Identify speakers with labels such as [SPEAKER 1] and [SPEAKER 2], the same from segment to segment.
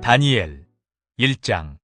[SPEAKER 1] 다니엘 1장.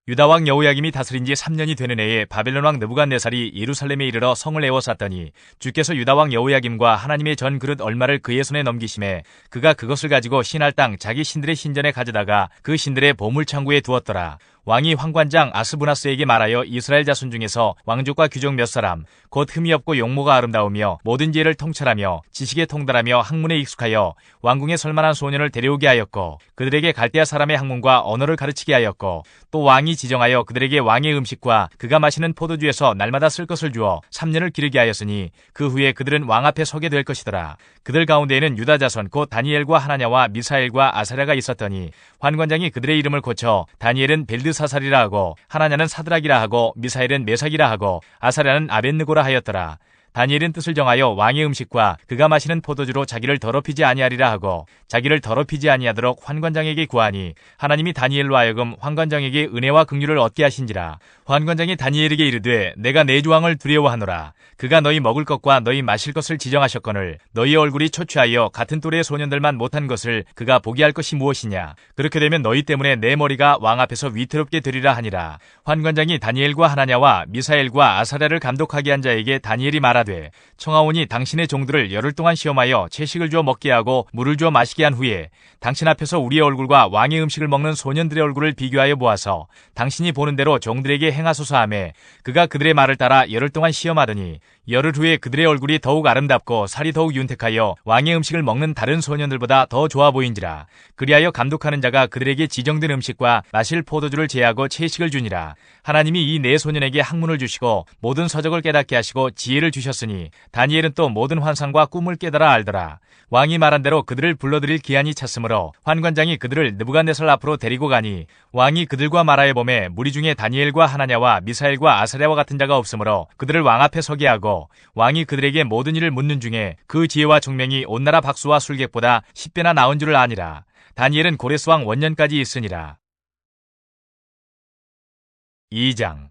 [SPEAKER 1] 유다왕 여호야김이 다스린 지 3년이 되는 해에 바벨론 왕 느부갓네살이 예루살렘에 이르러 성을 에워쌌더니 주께서 유다왕 여호야김과 하나님의 전 그릇 얼마를 그의 손에 넘기심에 그가 그것을 가지고 신할 땅 자기 신들의 신전에 가져다가 그 신들의 보물창고에 두었더라. 왕이 환관장 아스부나스에게 말하여 이스라엘 자손 중에서 왕족과 귀족 몇 사람 곧 흠이 없고 용모가 아름다우며 모든 지혜를 통찰하며 지식에 통달하며 학문에 익숙하여 왕궁에 설만한 소년을 데려오게 하였고 그들에게 갈대아 사람의 학문과 언어를 가르치게 하였고 또 왕이 지정하여 그들에게 왕의 음식과 그가 마시는 포도주에서 날마다 쓸 것을 주어 3년을 기르게 하였으니 그 후에 그들은 왕 앞에 서게 될 것이더라. 그들 가운데에는 유다 자손 곧 다니엘과 하나냐와 미사엘과 아사랴가 있었더니 환관장이 그들의 이름을 고쳐 다니엘은 벨드사살이라 하고 하나냐는 사드락이라 하고 미사엘은 메삭이라 하고 아사랴는 아벳느고라 하였더라. 다니엘은 뜻을 정하여 왕의 음식과 그가 마시는 포도주로 자기를 더럽히지 아니하리라 하고 자기를 더럽히지 아니하도록 환관장에게 구하니 하나님이 다니엘로 하여금 환관장에게 은혜와 긍휼을 얻게 하신지라. 환관장이 다니엘에게 이르되 내가 내 주왕을 두려워하노라. 그가 너희 먹을 것과 너희 마실 것을 지정하셨거늘 너희 얼굴이 초췌하여 같은 또래의 소년들만 못한 것을 그가 보게 할 것이 무엇이냐. 그렇게 되면 너희 때문에 내 머리가 왕 앞에서 위태롭게 되리라 하니라. 환관장이 다니엘과 하나냐와 미사엘과 아사랴를 감독하게 한 자에게 다니엘이 말하되 청하오니 당신의 종들을 열흘 동안 시험하여 채식을 주어 먹게 하고 물을 주어 마시게 한 후에 당신 앞에서 우리의 얼굴과 왕의 음식을 먹는 소년들의 얼굴을 비교하여 보아서 당신이 보는 대로 종들에게 행하소서 하매 그가 그들의 말을 따라 열흘 동안 시험하더니 열흘 후에 그들의 얼굴이 더욱 아름답고 살이 더욱 윤택하여 왕의 음식을 먹는 다른 소년들보다 더 좋아 보인지라. 그리하여 감독하는 자가 그들에게 지정된 음식과 마실 포도주를 제하고 채식을 주니라. 하나님이 이 네 소년에게 학문을 주시고 모든 서적을 깨닫게 하시고 지혜를 주셨으니 다니엘은 또 모든 환상과 꿈을 깨달아 알더라. 왕이 말한 대로 그들을 불러들일 기한이 찼으므로 환관장이 그들을 느부갓네살 앞으로 데리고 가니 왕이 그들과 말하여 보매 무리 중에 다니엘과 하나냐와 미사엘과 아사랴와 같은 자가 없으므로 그들을 왕 앞에 서게 하고 왕이 그들에게 모든 일을 묻는 중에 그 지혜와 총명이 온 나라 박수와 술객보다 10배나 나은 줄을 아니라. 다니엘은 고레스 왕 원년까지 있으니라. 2장.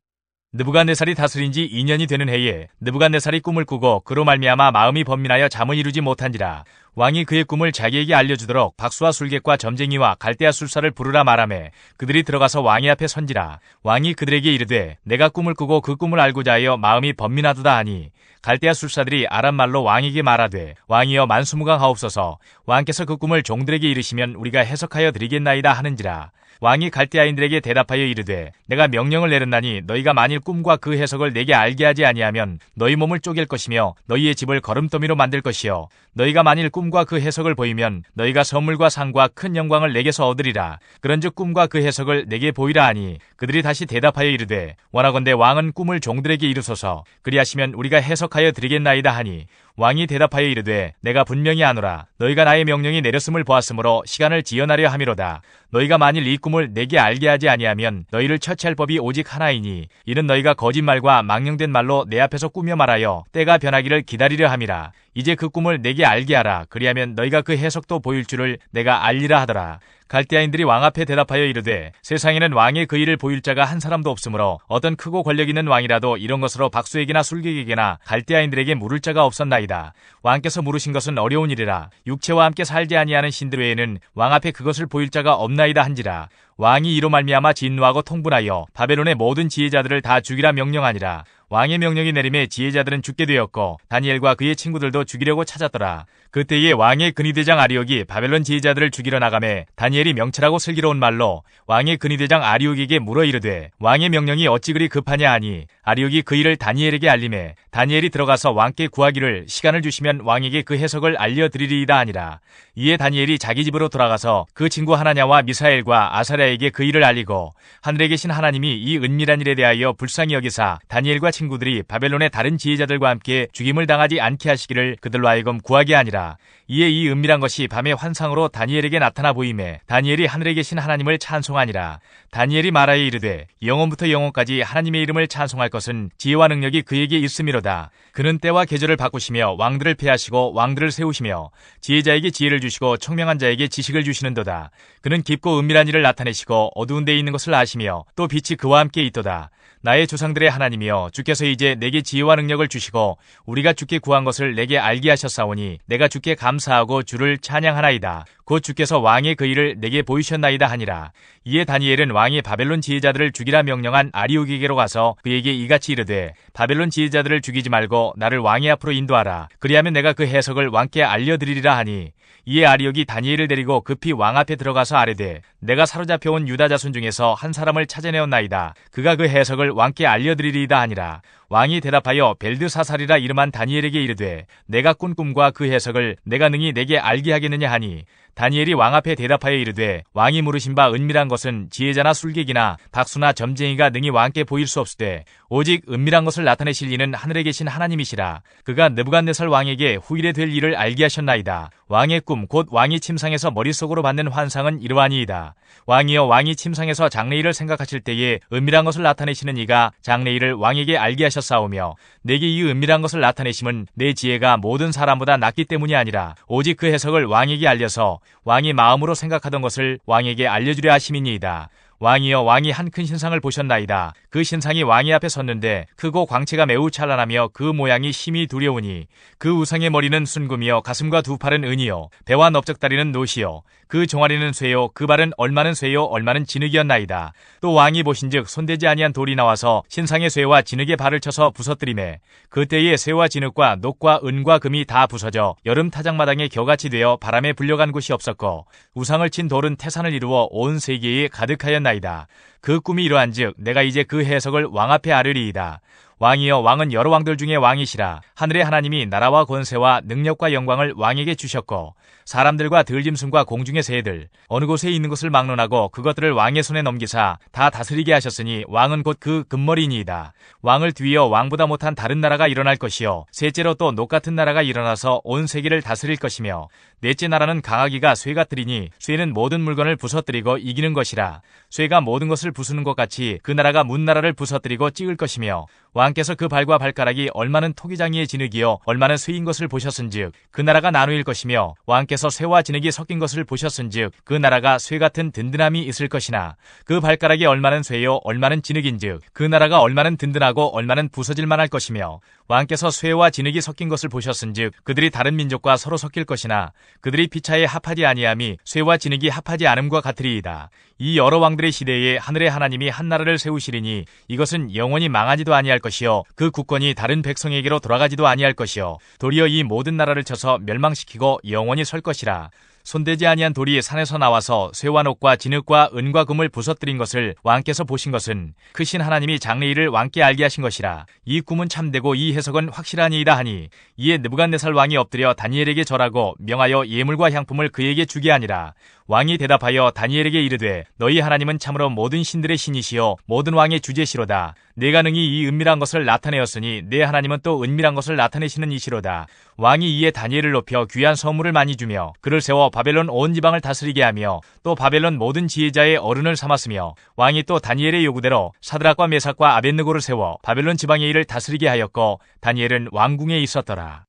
[SPEAKER 1] 느부갓네살이 다스린 지 2년이 되는 해에 느부갓네살이 꿈을 꾸고 그로 말미암아 마음이 번민하여 잠을 이루지 못한지라. 왕이 그의 꿈을 자기에게 알려주도록 박수와 술객과 점쟁이와 갈대아 술사를 부르라 말하매 그들이 들어가서 왕의 앞에 선지라. 왕이 그들에게 이르되 내가 꿈을 꾸고 그 꿈을 알고자 하여 마음이 번민하도다 하니 갈대아 술사들이 아람말로 왕에게 말하되 왕이여 만수무강하옵소서. 왕께서 그 꿈을 종들에게 이르시면 우리가 해석하여 드리겠나이다 하는지라. 왕이 갈대아인들에게 대답하여 이르되 내가 명령을 내렸나니 너희가 만일 꿈과 그 해석을 내게 알게 하지 아니하면 너희 몸을 쪼갤 것이며 너희의 집을 거름더미로 만들 것이요 너희가 만일 꿈과 그 해석을 보이면 너희가 선물과 상과 큰 영광을 내게서 얻으리라. 그런즉 꿈과 그 해석을 내게 보이라 하니 그들이 다시 대답하여 이르되 원하건대 왕은 꿈을 종들에게 이루소서. 그리하시면 우리가 해석하여 드리겠나이다 하니 왕이 대답하여 이르되 내가 분명히 아노라. 너희가 나의 명령이 내렸음을 보았으므로 시간을 지연하려 함이로다. 너희가 만일 이 꿈을 내게 알게 하지 아니하면 너희를 처치할 법이 오직 하나이니 이는 너희가 거짓말과 망령된 말로 내 앞에서 꾸며 말하여 때가 변하기를 기다리려 함이라. 이제 그 꿈을 내게 알게 하라. 그리하면 너희가 그 해석도 보일 줄을 내가 알리라 하더라. 갈대아인들이 왕 앞에 대답하여 이르되 세상에는 왕의 그 일을 보일 자가 한 사람도 없으므로 어떤 크고 권력 있는 왕이라도 이런 것으로 박수에게나 술객에게나 갈대아인들에게 물을 자가 없었나이다. 왕께서 물으신 것은 어려운 일이라. 육체와 함께 살지 아니하는 신들 외에는 왕 앞에 그것을 보일 자가 없나이다 한지라. 왕이 이로 말미암아 진노하고 통분하여 바벨론의 모든 지혜자들을 다 죽이라 명령하니라. 왕의 명령이 내림에 지혜자들은 죽게 되었고 다니엘과 그의 친구들도 죽이려고 찾았더라. 그때에 왕의 근위대장 아리옥이 바벨론 지혜자들을 죽이러 나가매 다니엘이 명철하고 슬기로운 말로 왕의 근위대장 아리옥에게 물어 이르되 왕의 명령이 어찌 그리 급하냐 하니 아리옥이 그 일을 다니엘에게 알림해 다니엘이 들어가서 왕께 구하기를 시간을 주시면 왕에게 그 해석을 알려드리리이다 하니라. 이에 다니엘이 자기 집으로 돌아가서 그 친구 하나냐와 미사엘과 아사랴에게 그 일을 알리고 하늘에 계신 하나님이 이 은밀한 일에 대하여 불쌍히 여기사 다니엘과 친구들이 바벨론의 다른 지혜자들과 함께 죽임을 당하지 않게 하시기를 그들로 하여금 구하게 하니라. 이에 이 은밀한 것이 밤의 환상으로 다니엘에게 나타나 보이매 다니엘이 하늘에 계신 하나님을 찬송하니라. 다니엘이 말하여 이르되 영원부터 영원까지 하나님의 이름을 찬송할 것은 지혜와 능력이 그에게 있음이로다. 그는 때와 계절을 바꾸시며 왕들을 폐하시고 왕들을 세우시며 지혜자에게 지혜를 주시고 총명한 자에게 지식을 주시는도다. 그는 깊고 은밀한 일을 나타내시고 어두운 데에 있는 것을 아시며 또 빛이 그와 함께 있도다. 나의 조상들의 하나님이여 주께서 이제 내게 지혜와 능력을 주시고 우리가 주께 구한 것을 내게 알게 하셨사오니 내가 주께 감사하고 주를 찬양하나이다. 곧 주께서 왕의 그 일을 내게 보이셨나이다 하니라. 이에 다니엘은 왕이 바벨론 지혜자들을 죽이라 명령한 아리옥에게로 가서 그에게 이같이 이르되 바벨론 지혜자들을 죽이지 말고 나를 왕의 앞으로 인도하라. 그리하면 내가 그 해석을 왕께 알려드리리라 하니 이에 아리옥이 다니엘을 데리고 급히 왕 앞에 들어가서 아뢰되 내가 사로잡혀온 유다 자손 중에서 한 사람을 찾아내었나이다. 그가 그 해석을 왕께 알려드리리이다 하니라. 왕이 대답하여 벨드사살이라 이름한 다니엘에게 이르되 내가 꾼 꿈과 그 해석을 내가 능히 내게 알게 하겠느냐 하니 다니엘이 왕 앞에 대답하여 이르되 왕이 물으신 바 은밀한 것은 지혜자나 술객이나 박수나 점쟁이가 능히 왕께 보일 수 없으되 오직 은밀한 것을 나타내실 이는 하늘에 계신 하나님이시라. 그가 느부갓네살 왕에게 후일에 될 일을 알게 하셨나이다. 왕의 꿈 곧 왕이 침상에서 머릿속으로 받는 환상은 이러하니이다. 왕이여 왕이 침상에서 장래일을 생각하실 때에 은밀한 것을 나타내시는 이가 장래일을 왕에게 알게 하셨사오며 내게 이 은밀한 것을 나타내심은 내 지혜가 모든 사람보다 낫기 때문이 아니라 오직 그 해석을 왕에게 알려서 왕이 마음으로 생각하던 것을 왕에게 알려주려 하심이니이다. 왕이여 왕이 한 큰 신상을 보셨나이다. 그 신상이 왕의 앞에 섰는데 크고 광채가 매우 찬란하며 그 모양이 심히 두려우니 그 우상의 머리는 순금이요 가슴과 두 팔은 은이요 배와 넓적다리는 노시요 그 종아리는 쇠요 그 발은 얼마는 쇠요 얼마는 진흙이었나이다. 또 왕이 보신즉 손대지 아니한 돌이 나와서 신상의 쇠와 진흙의 발을 쳐서 부서뜨리매 그때에 쇠와 진흙과 녹과 은과 금이 다 부서져 여름 타작마당에 겨같이 되어 바람에 불려간 곳이 없었고 우상을 친 돌은 태산을 이루어 온 세계에 가득하였나이다. 그 꿈이 이러한즉 내가 이제 그 해석을 왕 앞에 아뢰리이다. 왕이여 왕은 여러 왕들 중에 왕이시라. 하늘의 하나님이 나라와 권세와 능력과 영광을 왕에게 주셨고 사람들과 들짐승과 공중의 새들 어느 곳에 있는 것을 막론하고 그것들을 왕의 손에 넘기사 다 다스리게 하셨으니 왕은 곧 그 금머리니이다. 왕을 뒤이어 왕보다 못한 다른 나라가 일어날 것이요 셋째로 또 녹 같은 나라가 일어나서 온 세계를 다스릴 것이며 넷째 나라는 강하기가 쇠 같으리니 쇠는 모든 물건을 부서뜨리고 이기는 것이라. 쇠가 모든 것을 부수는 것 같이 그 나라가 문 나라를 부서뜨리고 찍을 것이며 왕께서 그 발과 발가락이 얼마는 토기장이의 진흙이요 얼마는 쇠인 것을 보셨은즉 그 나라가 나누일 것이며 왕께서 쇠와 진흙이 섞인 것을 보셨은즉 그 나라가 쇠 같은 든든함이 있을 것이나 그 발가락이 얼마는 쇠요 얼마는 진흙인즉 그 나라가 얼마는 든든하고 얼마는 부서질 만할 것이며 왕께서 쇠와 진흙이 섞인 것을 보셨은즉 그들이 다른 민족과 서로 섞일 것이나 그들이 피차에 합하지 아니함이 쇠와 진흙이 합하지 않음과 같으리이다. 이 여러 왕들의 시대에 하늘의 하나님이 한 나라를 세우시리니 이것은 영원히 망하지도 아니할 것이요 그 국권이 다른 백성에게로 돌아가지도 아니할 것이요 도리어 이 모든 나라를 쳐서 멸망시키고 영원히 설 것이라. 손대지 아니한 돌이 산에서 나와서 쇠와 녹과 진흙과 은과 금을 부서뜨린 것을 왕께서 보신 것은 크신 하나님이 장래일을 왕께 알게 하신 것이라. 이 꿈은 참되고 이 해석은 확실하니이다 하니 이에 느부갓네살 왕이 엎드려 다니엘에게 절하고 명하여 예물과 향품을 그에게 주게 하니라. 왕이 대답하여 다니엘에게 이르되 너희 하나님은 참으로 모든 신들의 신이시요 모든 왕의 주제시로다. 내가 능히 이 은밀한 것을 나타내었으니 내 하나님은 또 은밀한 것을 나타내시는 이시로다. 왕이 이에 다니엘을 높여 귀한 선물을 많이 주며 그를 세워 바벨론 온 지방을 다스리게 하며 또 바벨론 모든 지혜자의 어른을 삼았으며 왕이 또 다니엘의 요구대로 사드락과 메삭과 아벳느고를 세워 바벨론 지방의 일을 다스리게 하였고 다니엘은 왕궁에 있었더라.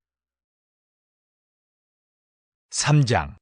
[SPEAKER 1] 3장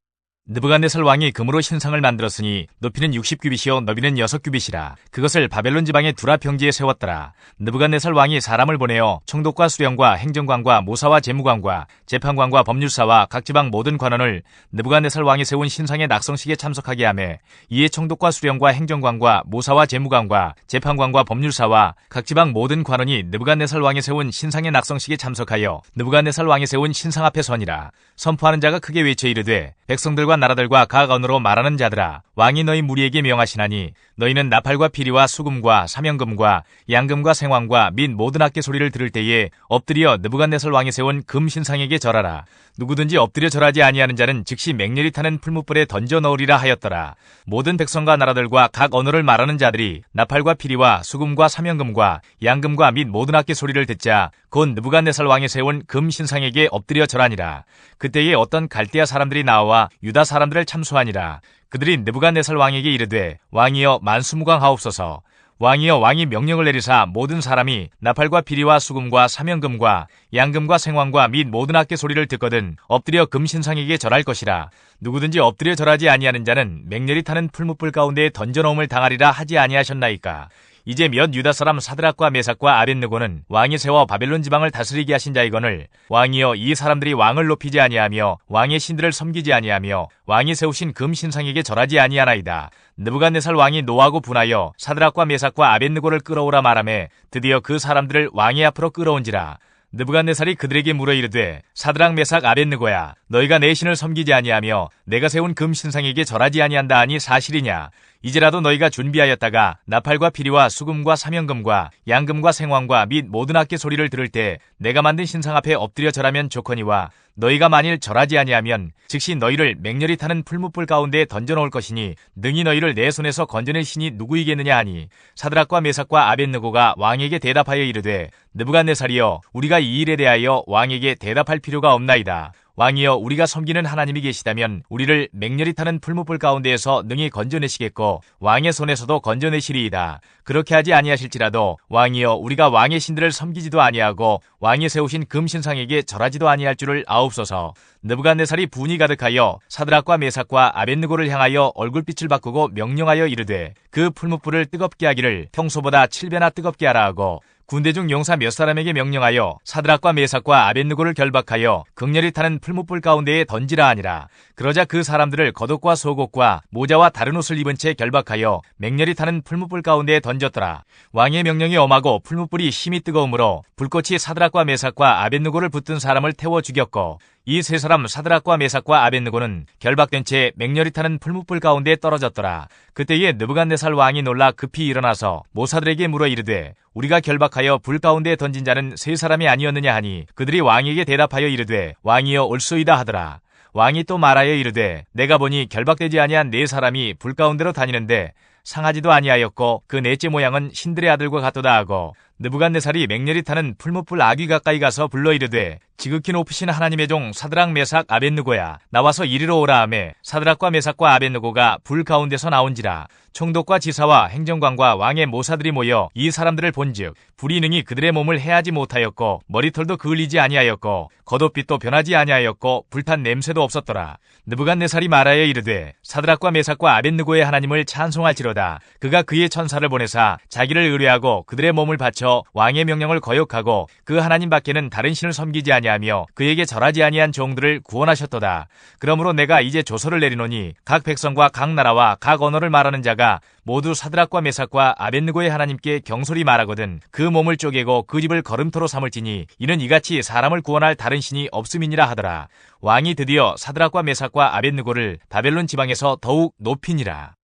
[SPEAKER 1] 느부갓네살 왕이 금으로 신상을 만들었으니 높이는 60규빗이요 너비는 6규빗이라. 그것을 바벨론 지방의 두라 평지에 세웠더라. 느부갓네살 왕이 사람을 보내어 총독과 수령과 행정관과 모사와 재무관과 재판관과 법률사와 각 지방 모든 관원을 느부갓네살 왕이 세운 신상의 낙성식에 참석하게 하매 이에 총독과 수령과 행정관과 모사와 재무관과 재판관과 법률사와 각 지방 모든 관원이 느부갓네살 왕이 세운 신상의 낙성식에 참석하여 느부갓네살 왕이 세운 신상 앞에 서니라. 선포하는 자가 크게 외쳐 이르되 백성들과 나라들과 각 언어로 말하는 자들아 왕이 너희 무리에게 명하시나니 너희는 나팔과 피리와 수금과 사명금과 양금과 생황과 및 모든 악기 소리를 들을 때에 엎드려 느부갓네살 왕이 세운 금 신상에게 절하라. 누구든지 엎드려 절하지 아니하는 자는 즉시 맹렬히 타는 풀무불에 던져 넣으리라 하였더라. 모든 백성과 나라들과 각 언어를 말하는 자들이 나팔과 피리와 수금과 사명금과 양금과 및 모든 악기 소리를 듣자 곧 느부갓네살 왕이 세운 금 신상에게 엎드려 절하니라. 그때에 어떤 갈대아 사람들이 나와 유다 사람들을 참수하니라. 그들이 느부갓네살 왕에게 이르되 왕이여 만수무강하옵소서. 왕이여 왕이 명령을 내리사 모든 사람이 나팔과 피리와 수금과 사명금과 양금과 생황과 및 모든 악기 소리를 듣거든 엎드려 금신상에게 절할 것이라. 누구든지 엎드려 절하지 아니하는 자는 맹렬히 타는 풀무불 가운데에 던져놓음을 당하리라 하지 아니하셨나이까. 이제 몇 유다 사람 사드락과 메삭과 아벳느고는 왕이 세워 바벨론 지방을 다스리게 하신 자이거늘 왕이여 이 사람들이 왕을 높이지 아니하며 왕의 신들을 섬기지 아니하며 왕이 세우신 금 신상에게 절하지 아니하나이다. 느부갓네살 왕이 노하고 분하여 사드락과 메삭과 아벳느고를 끌어오라 말하매 드디어 그 사람들을 왕의 앞으로 끌어온지라. 느부갓네살이 그들에게 물어 이르되 사드락 메삭 아벳느고야 너희가 내 신을 섬기지 아니하며 내가 세운 금 신상에게 절하지 아니한다 하니 사실이냐. 이제라도 너희가 준비하였다가 나팔과 피리와 수금과 사명금과 양금과 생황과 및 모든 악기 소리를 들을 때 내가 만든 신상 앞에 엎드려 절하면 좋거니와 너희가 만일 절하지 아니하면 즉시 너희를 맹렬히 타는 풀무불 가운데에 던져놓을 것이니 능히 너희를 내 손에서 건져낼 신이 누구이겠느냐 하니 사드락과 메삭과 아벳느고가 왕에게 대답하여 이르되 느부갓네살이여 우리가 이 일에 대하여 왕에게 대답할 필요가 없나이다. 왕이여 우리가 섬기는 하나님이 계시다면 우리를 맹렬히 타는 풀무불 가운데에서 능히 건져내시겠고 왕의 손에서도 건져내시리이다. 그렇게 하지 아니하실지라도 왕이여 우리가 왕의 신들을 섬기지도 아니하고 왕이 세우신 금신상에게 절하지도 아니할 줄을 아옵소서. 느부갓네살이 분이 가득하여 사드락과 메삭과 아벳느고를 향하여 얼굴빛을 바꾸고 명령하여 이르되 그 풀무불을 뜨겁게 하기를 평소보다 7배나 뜨겁게 하라 하고 군대 중 용사 몇 사람에게 명령하여 사드락과 메삭과 아벳느고를 결박하여 극렬히 타는 풀무불 가운데에 던지라 하니라. 그러자 그 사람들을 겉옷과 속옷과 모자와 다른 옷을 입은 채 결박하여 맹렬히 타는 풀무불 가운데에 던졌더라. 왕의 명령이 엄하고 풀무불이 심히 뜨거우므로 불꽃이 사드락과 메삭과 아벳느고를 붙든 사람을 태워 죽였고 이 세 사람 사드락과 메삭과 아벳느고는 결박된 채 맹렬히 타는 풀무불 가운데에 떨어졌더라. 그때에 느부갓네살 왕이 놀라 급히 일어나서 모사들에게 물어 이르되 우리가 결박하여 불 가운데에 던진 자는 세 사람이 아니었느냐 하니 그들이 왕에게 대답하여 이르되 왕이여 옳소이다 하더라. 왕이 또 말하여 이르되 내가 보니 결박되지 아니한 네 사람이 불 가운데로 다니는데 상하지도 아니하였고 그 넷째 모양은 신들의 아들과 같도다 하고 느부갓네살이 맹렬히 타는 풀무불 아귀 가까이 가서 불러 이르되 지극히 높으신 하나님의 종 사드락 메삭 아벳느고야 나와서 이리로 오라 하매 사드락과 메삭과 아벳느고가 불 가운데서 나온지라. 총독과 지사와 행정관과 왕의 모사들이 모여 이 사람들을 본즉 불이 능히 그들의 몸을 해하지 못하였고 머리털도 그을리지 아니하였고 겉옷빛도 변하지 아니하였고 불탄 냄새도 없었더라. 느부갓네살이 말하여 이르되 사드락과 메삭과 아벳느고의 하나님을 찬송할지로다. 그가 그의 천사를 보내사 자기를 의뢰하고 그들의 몸을 바쳐 왕의 명령을 거역하고 그 하나님 밖에는 다른 신을 섬기지 아니하며 그에게 절하지 아니한 종들을 구원하셨도다. 그러므로 내가 이제 조서를 내리노니 각 백성과 각 나라와 각 언어를 말하는 자가 모두 사드락과 메삭과 아벳느고의 하나님께 경솔히 말하거든 그 몸을 쪼개고 그 집을 걸음토로 삼을지니 이는 이같이 사람을 구원할 다른 신이 없음이니라 하더라. 왕이 드디어 사드락과 메삭과 아벳느고를 바벨론 지방에서 더욱 높이니라.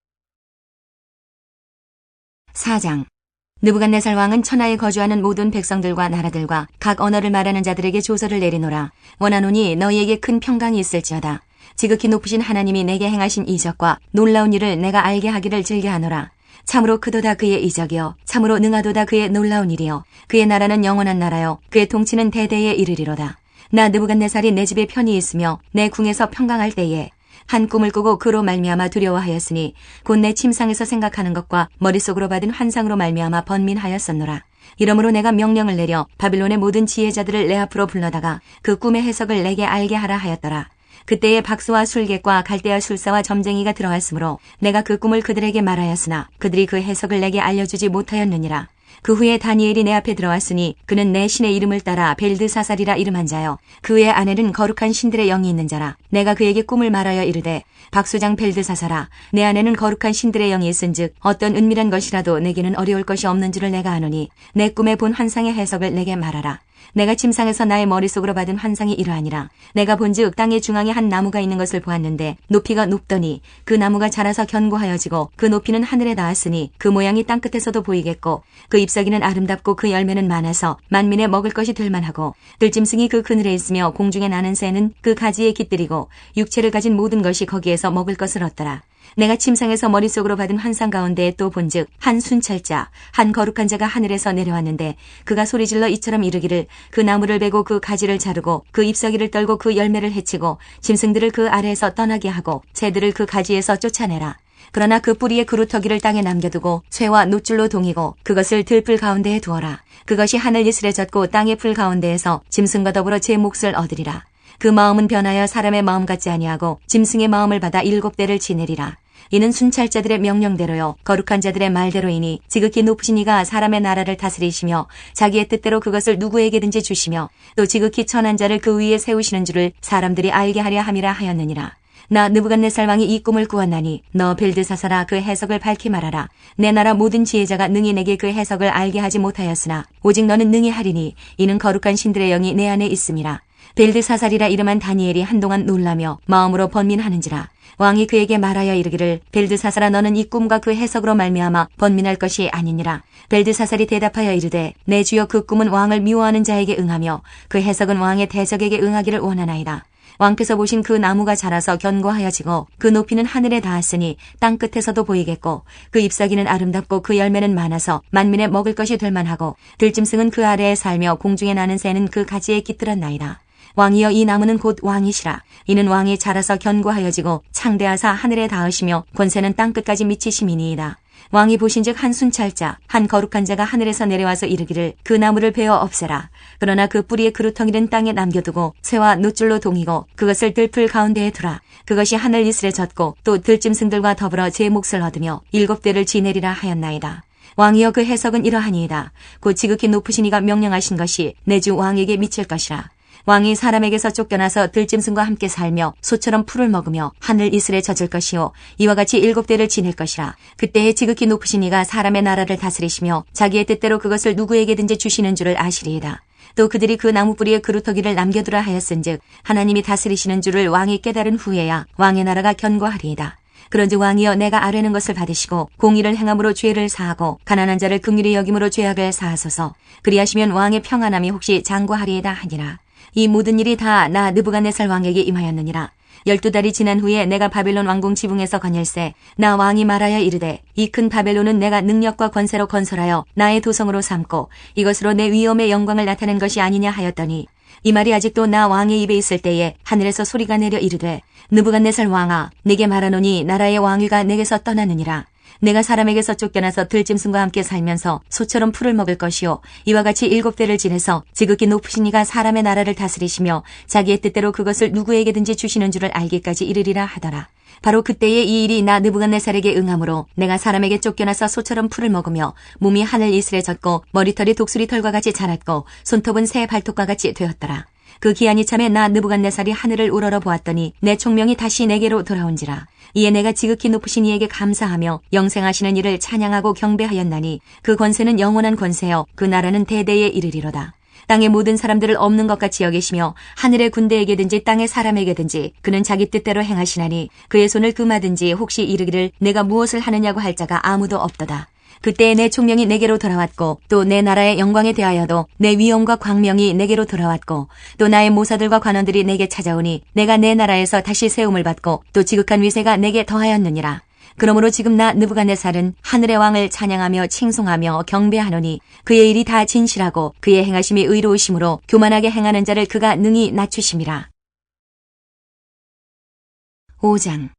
[SPEAKER 2] 4장. 느부갓네살 왕은 천하에 거주하는 모든 백성들과 나라들과 각 언어를 말하는 자들에게 조서를 내리노라. 원하노니 너희에게 큰 평강이 있을지어다. 지극히 높으신 하나님이 내게 행하신 이적과 놀라운 일을 내가 알게 하기를 즐겨하노라. 참으로 크도다 그의 이적이요 참으로 능하도다 그의 놀라운 일이요 그의 나라는 영원한 나라요 그의 통치는 대대에 이르리로다. 나 느부갓네살이 내 집에 편히 있으며 내 궁에서 평강할 때에 한 꿈을 꾸고 그로 말미암아 두려워하였으니 곧 내 침상에서 생각하는 것과 머릿속으로 받은 환상으로 말미암아 번민하였었노라. 이러므로 내가 명령을 내려 바빌론의 모든 지혜자들을 내 앞으로 불러다가 그 꿈의 해석을 내게 알게 하라 하였더라. 그때에 박수와 술객과 갈대아 술사와 점쟁이가 들어왔으므로 내가 그 꿈을 그들에게 말하였으나 그들이 그 해석을 내게 알려주지 못하였느니라. 그 후에 다니엘이 내 앞에 들어왔으니 그는 내 신의 이름을 따라 벨드사살이라 이름한 자요 그의 아내는 거룩한 신들의 영이 있는 자라. 내가 그에게 꿈을 말하여 이르되 박수장 벨드사살아 내 아내는 거룩한 신들의 영이 있은즉 어떤 은밀한 것이라도 내게는 어려울 것이 없는 줄을 내가 아노니 내 꿈에 본 환상의 해석을 내게 말하라. 내가 침상에서 나의 머릿속으로 받은 환상이 이러하니라. 내가 본즉 땅의 중앙에 한 나무가 있는 것을 보았는데 높이가 높더니 그 나무가 자라서 견고하여지고 그 높이는 하늘에 닿았으니 그 모양이 땅끝에서도 보이겠고 그 잎사귀는 아름답고 그 열매는 많아서 만민의 먹을 것이 될 만하고 들짐승이 그 그늘에 있으며 공중에 나는 새는 그 가지에 깃들이고 육체를 가진 모든 것이 거기에서 먹을 것을 얻더라. 내가 침상에서 머릿속으로 받은 환상 가운데 또 본즉 한 순찰자 한 거룩한 자가 하늘에서 내려왔는데 그가 소리질러 이처럼 이르기를 그 나무를 베고 그 가지를 자르고 그 잎사귀를 떨고 그 열매를 해치고 짐승들을 그 아래에서 떠나게 하고 새들을 그 가지에서 쫓아내라. 그러나 그 뿌리의 그루터기를 땅에 남겨두고 쇠와 놋줄로 동이고 그것을 들풀 가운데에 두어라. 그것이 하늘 이슬에 젖고 땅의 풀 가운데에서 짐승과 더불어 제 몫을 얻으리라. 그 마음은 변하여 사람의 마음 같지 아니하고 짐승의 마음을 받아 7대를 지내리라. 이는 순찰자들의 명령대로요 거룩한 자들의 말대로이니 지극히 높으신 이가 사람의 나라를 다스리시며 자기의 뜻대로 그것을 누구에게든지 주시며 또 지극히 천한 자를 그 위에 세우시는 줄을 사람들이 알게 하려 함이라 하였느니라. 나 느부갓네살 왕이 이 꿈을 꾸었나니 너 벨드사사라 그 해석을 밝히 말하라. 내 나라 모든 지혜자가 능히 내게 그 해석을 알게 하지 못하였으나 오직 너는 능히 하리니 이는 거룩한 신들의 영이 내 안에 있음이라. 벨드사살이라 이름한 다니엘이 한동안 놀라며 마음으로 번민하는지라. 왕이 그에게 말하여 이르기를 벨드사살아 너는 이 꿈과 그 해석으로 말미암아 번민할 것이 아니니라. 벨드사살이 대답하여 이르되 내 주여 그 꿈은 왕을 미워하는 자에게 응하며 그 해석은 왕의 대적에게 응하기를 원하나이다. 왕께서 보신 그 나무가 자라서 견고하여지고 그 높이는 하늘에 닿았으니 땅 끝에서도 보이겠고 그 잎사귀는 아름답고 그 열매는 많아서 만민의 먹을 것이 될 만하고 들짐승은 그 아래에 살며 공중에 나는 새는 그 가지에 깃들었나이다. 왕이여 이 나무는 곧 왕이시라. 이는 왕이 자라서 견고하여지고 창대하사 하늘에 닿으시며 권세는 땅 끝까지 미치심이니이다. 왕이 보신즉 한 순찰자 한 거룩한 자가 하늘에서 내려와서 이르기를 그 나무를 베어 없애라. 그러나 그 뿌리의 그루텅이는 땅에 남겨두고 새와 놋줄로 동이고 그것을 들풀 가운데에 두라. 그것이 하늘 이슬에 젖고 또 들짐승들과 더불어 제 몫을 얻으며 7대를 지내리라 하였나이다. 왕이여 그 해석은 이러하니이다. 곧 지극히 높으신 이가 명령하신 것이 내 주 왕에게 미칠 것이라. 왕이 사람에게서 쫓겨나서 들짐승과 함께 살며 소처럼 풀을 먹으며 하늘 이슬에 젖을 것이요 이와 같이 7대를 지낼 것이라. 그때에 지극히 높으신 이가 사람의 나라를 다스리시며 자기의 뜻대로 그것을 누구에게든지 주시는 줄을 아시리이다. 또 그들이 그 나무 뿌리에 그루터기를 남겨두라 하였은즉 하나님이 다스리시는 줄을 왕이 깨달은 후에야 왕의 나라가 견고하리이다. 그런즉 왕이여 내가 아뢰는 것을 받으시고 공의를 행함으로 죄를 사하고 가난한 자를 긍휼히 여김으로 죄악을 사하소서. 그리하시면 왕의 평안함이 혹시 장구하리이다 하니라. 이 모든 일이 다 나 느부갓네살 왕에게 임하였느니라. 12달이 지난 후에 내가 바벨론 왕궁 지붕에서 거닐세 나 왕이 말하여 이르되 이 큰 바벨론은 내가 능력과 권세로 건설하여 나의 도성으로 삼고 이것으로 내 위엄의 영광을 나타낸 것이 아니냐 하였더니 이 말이 아직도 나 왕의 입에 있을 때에 하늘에서 소리가 내려 이르되 느부갓네살 왕아 내게 말하노니 나라의 왕위가 내게서 떠나느니라. 내가 사람에게서 쫓겨나서 들짐승과 함께 살면서 소처럼 풀을 먹을 것이요 이와 같이 7대를 지내서 지극히 높으신 이가 사람의 나라를 다스리시며 자기의 뜻대로 그것을 누구에게든지 주시는 줄을 알기까지 이르리라 하더라. 바로 그때에 이 일이 나 느부갓네살에게 응함으로 내가 사람에게 쫓겨나서 소처럼 풀을 먹으며 몸이 하늘 이슬에 젖고 머리털이 독수리 털과 같이 자랐고 손톱은 새 발톱과 같이 되었더라. 그 기한이 참에 나 느부갓네살이 하늘을 우러러 보았더니 내 총명이 다시 내게로 돌아온지라. 이에 내가 지극히 높으신 이에게 감사하며 영생하시는 이를 찬양하고 경배하였나니 그 권세는 영원한 권세여 그 나라는 대대에 이르리로다. 땅의 모든 사람들을 없는 것 같이 여기시며 하늘의 군대에게든지 땅의 사람에게든지 그는 자기 뜻대로 행하시나니 그의 손을 금하든지 혹시 이르기를 내가 무엇을 하느냐고 할 자가 아무도 없도다. 그때에 내 총명이 내게로 돌아왔고 또 내 나라의 영광에 대하여도 내 위엄과 광명이 내게로 돌아왔고 또 나의 모사들과 관원들이 내게 찾아오니 내가 내 나라에서 다시 세움을 받고 또 지극한 위세가 내게 더하였느니라. 그러므로 지금 나 느부갓네살은 하늘의 왕을 찬양하며 칭송하며 경배하노니 그의 일이 다 진실하고 그의 행하심이 의로우심으로 교만하게 행하는 자를 그가 능히 낮추심이라. 5장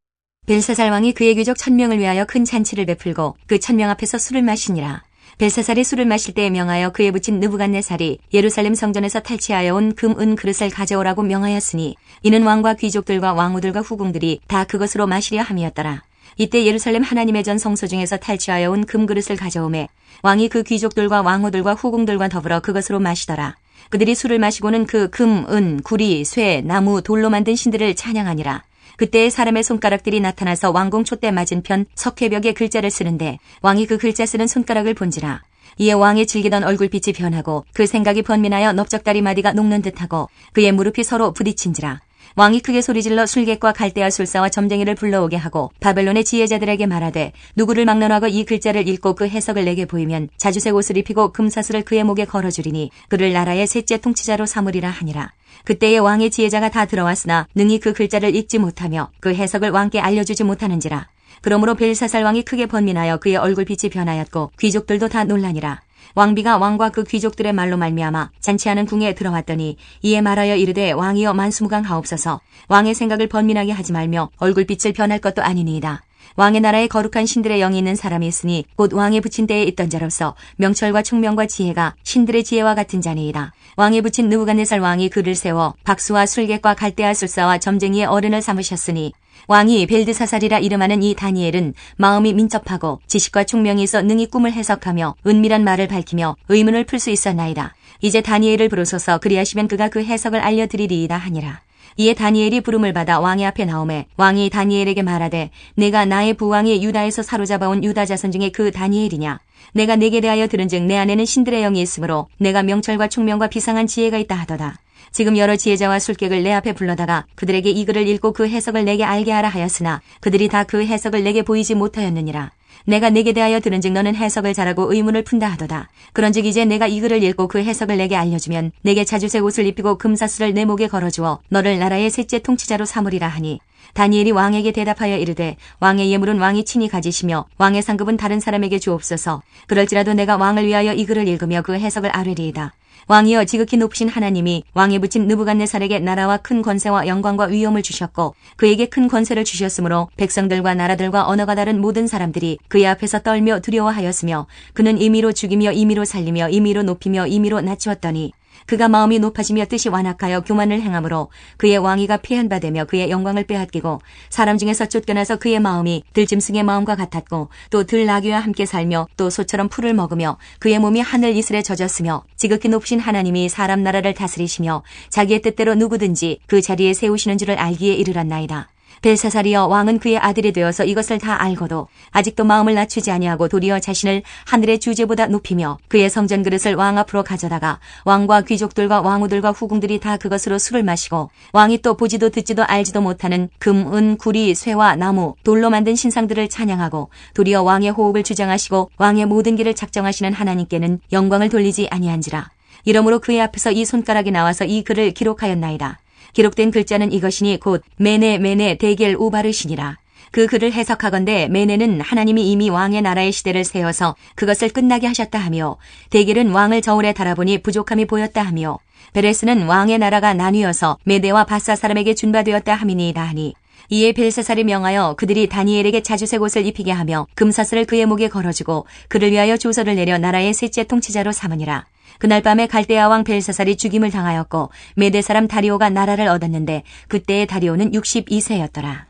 [SPEAKER 2] 벨사살 왕이 그의 귀족 1000명을 위하여 큰 잔치를 베풀고 그 1000명 앞에서 술을 마시니라. 벨사살이 술을 마실 때에 명하여 그의 붙인 느부갓네살이 예루살렘 성전에서 탈취하여 온 금, 은 그릇을 가져오라고 명하였으니 이는 왕과 귀족들과 왕후들과 후궁들이 다 그것으로 마시려 함이었더라. 이때 예루살렘 하나님의 전 성소 중에서 탈취하여 온 금그릇을 가져오매 왕이 그 귀족들과 왕후들과 후궁들과 더불어 그것으로 마시더라. 그들이 술을 마시고는 그 금, 은, 구리, 쇠, 나무, 돌로 만든 신들을 찬양하니라. 그때에 사람의 손가락들이 나타나서 왕궁 촛대 맞은편 석회벽에 글자를 쓰는데 왕이 그 글자 쓰는 손가락을 본지라. 이에 왕이 즐기던 얼굴빛이 변하고 그 생각이 번민하여 넓적다리 마디가 녹는 듯하고 그의 무릎이 서로 부딪힌지라. 왕이 크게 소리질러 술객과 갈대아 술사와 점쟁이를 불러오게 하고 바벨론의 지혜자들에게 말하되 누구를 막론하고 이 글자를 읽고 그 해석을 내게 보이면 자주색 옷을 입히고 금사슬을 그의 목에 걸어주리니 그를 나라의 셋째 통치자로 삼으리라 하니라. 그때에 왕의 지혜자가 다 들어왔으나 능히 그 글자를 읽지 못하며 그 해석을 왕께 알려주지 못하는지라. 그러므로 벨사살 왕이 크게 번민하여 그의 얼굴빛이 변하였고 귀족들도 다 놀라니라. 왕비가 왕과 그 귀족들의 말로 말미암아 잔치하는 궁에 들어왔더니 이에 말하여 이르되 왕이여 만수무강하옵소서. 왕의 생각을 번민하게 하지 말며 얼굴빛을 변할 것도 아니니이다. 왕의 나라에 거룩한 신들의 영이 있는 사람이 있으니 곧 왕의 붙인 때에 있던 자로서 명철과 총명과 지혜가 신들의 지혜와 같은 자니이다. 왕에 붙인 느부갓네살 왕이 그를 세워 박수와 술객과 갈대아 술사와 점쟁이의 어른을 삼으셨으니 왕이 벨드사살이라 이름하는 이 다니엘은 마음이 민첩하고 지식과 총명이 있어 능히 꿈을 해석하며 은밀한 말을 밝히며 의문을 풀 수 있었나이다. 이제 다니엘을 부르소서 그리하시면 그가 그 해석을 알려드리리이다 하니라. 이에 다니엘이 부름을 받아 왕의 앞에 나오매 왕이 다니엘에게 말하되 내가 나의 부왕이 유다에서 사로잡아온 유다 자손 중에 그 다니엘이냐. 내가 내게 대하여 들은즉 내 안에는 신들의 영이 있으므로 내가 명철과 총명과 비상한 지혜가 있다 하도다. 지금 여러 지혜자와 술객을 내 앞에 불러다가 그들에게 이 글을 읽고 그 해석을 내게 알게 하라 하였으나 그들이 다 그 해석을 내게 보이지 못하였느니라. 내가 내게 대하여 들은즉 너는 해석을 잘하고 의문을 푼다 하도다. 그런즉 이제 내가 이 글을 읽고 그 해석을 내게 알려주면 내게 자주색 옷을 입히고 금사슬을 내 목에 걸어주어 너를 나라의 셋째 통치자로 삼으리라 하니 다니엘이 왕에게 대답하여 이르되 왕의 예물은 왕이 친히 가지시며 왕의 상급은 다른 사람에게 주옵소서. 그럴지라도 내가 왕을 위하여 이 글을 읽으며 그 해석을 아뢰리이다. 왕이여 지극히 높으신 하나님이 왕에 붙인 느부갓네살에게 나라와 큰 권세와 영광과 위엄을 주셨고 그에게 큰 권세를 주셨으므로 백성들과 나라들과 언어가 다른 모든 사람들이 그의 앞에서 떨며 두려워하였으며 그는 임의로 죽이며 임의로 살리며 임의로 높이며 임의로 낮추었더니 그가 마음이 높아지며 뜻이 완악하여 교만을 행함으로 그의 왕위가 폐한바되며 그의 영광을 빼앗기고 사람 중에서 쫓겨나서 그의 마음이 들짐승의 마음과 같았고 또 들나귀와 함께 살며 또 소처럼 풀을 먹으며 그의 몸이 하늘 이슬에 젖었으며 지극히 높으신 하나님이 사람 나라를 다스리시며 자기의 뜻대로 누구든지 그 자리에 세우시는 줄을 알기에 이르렀나이다. 벨사살이여 왕은 그의 아들이 되어서 이것을 다 알고도 아직도 마음을 낮추지 아니하고 도리어 자신을 하늘의 주제보다 높이며 그의 성전 그릇을 왕 앞으로 가져다가 왕과 귀족들과 왕후들과 후궁들이 다 그것으로 술을 마시고 왕이 또 보지도 듣지도 알지도 못하는 금, 은, 구리, 쇠와 나무, 돌로 만든 신상들을 찬양하고 도리어 왕의 호흡을 주장하시고 왕의 모든 길을 작정하시는 하나님께는 영광을 돌리지 아니한지라. 이러므로 그의 앞에서 이 손가락이 나와서 이 글을 기록하였나이다. 기록된 글자는 이것이니 곧 메네 데겔 우바르시니라. 그 글을 해석하건대 메네는 하나님이 이미 왕의 나라의 시대를 세워서 그것을 끝나게 하셨다 하며 데겔은 왕을 저울에 달아보니 부족함이 보였다 하며 베레스는 왕의 나라가 나뉘어서 메대와 바사 사람에게 준바되었다 함이니이다 하니 이에 벨사살이 명하여 그들이 다니엘에게 자주색 옷을 입히게 하며 금사슬을 그의 목에 걸어주고 그를 위하여 조서를 내려 나라의 셋째 통치자로 삼으니라. 그날 밤에 갈대아 왕 벨사살이 죽임을 당하였고 메대 사람 다리오가 나라를 얻었는데 그때의 다리오는 62세였더라.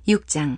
[SPEAKER 2] 6장.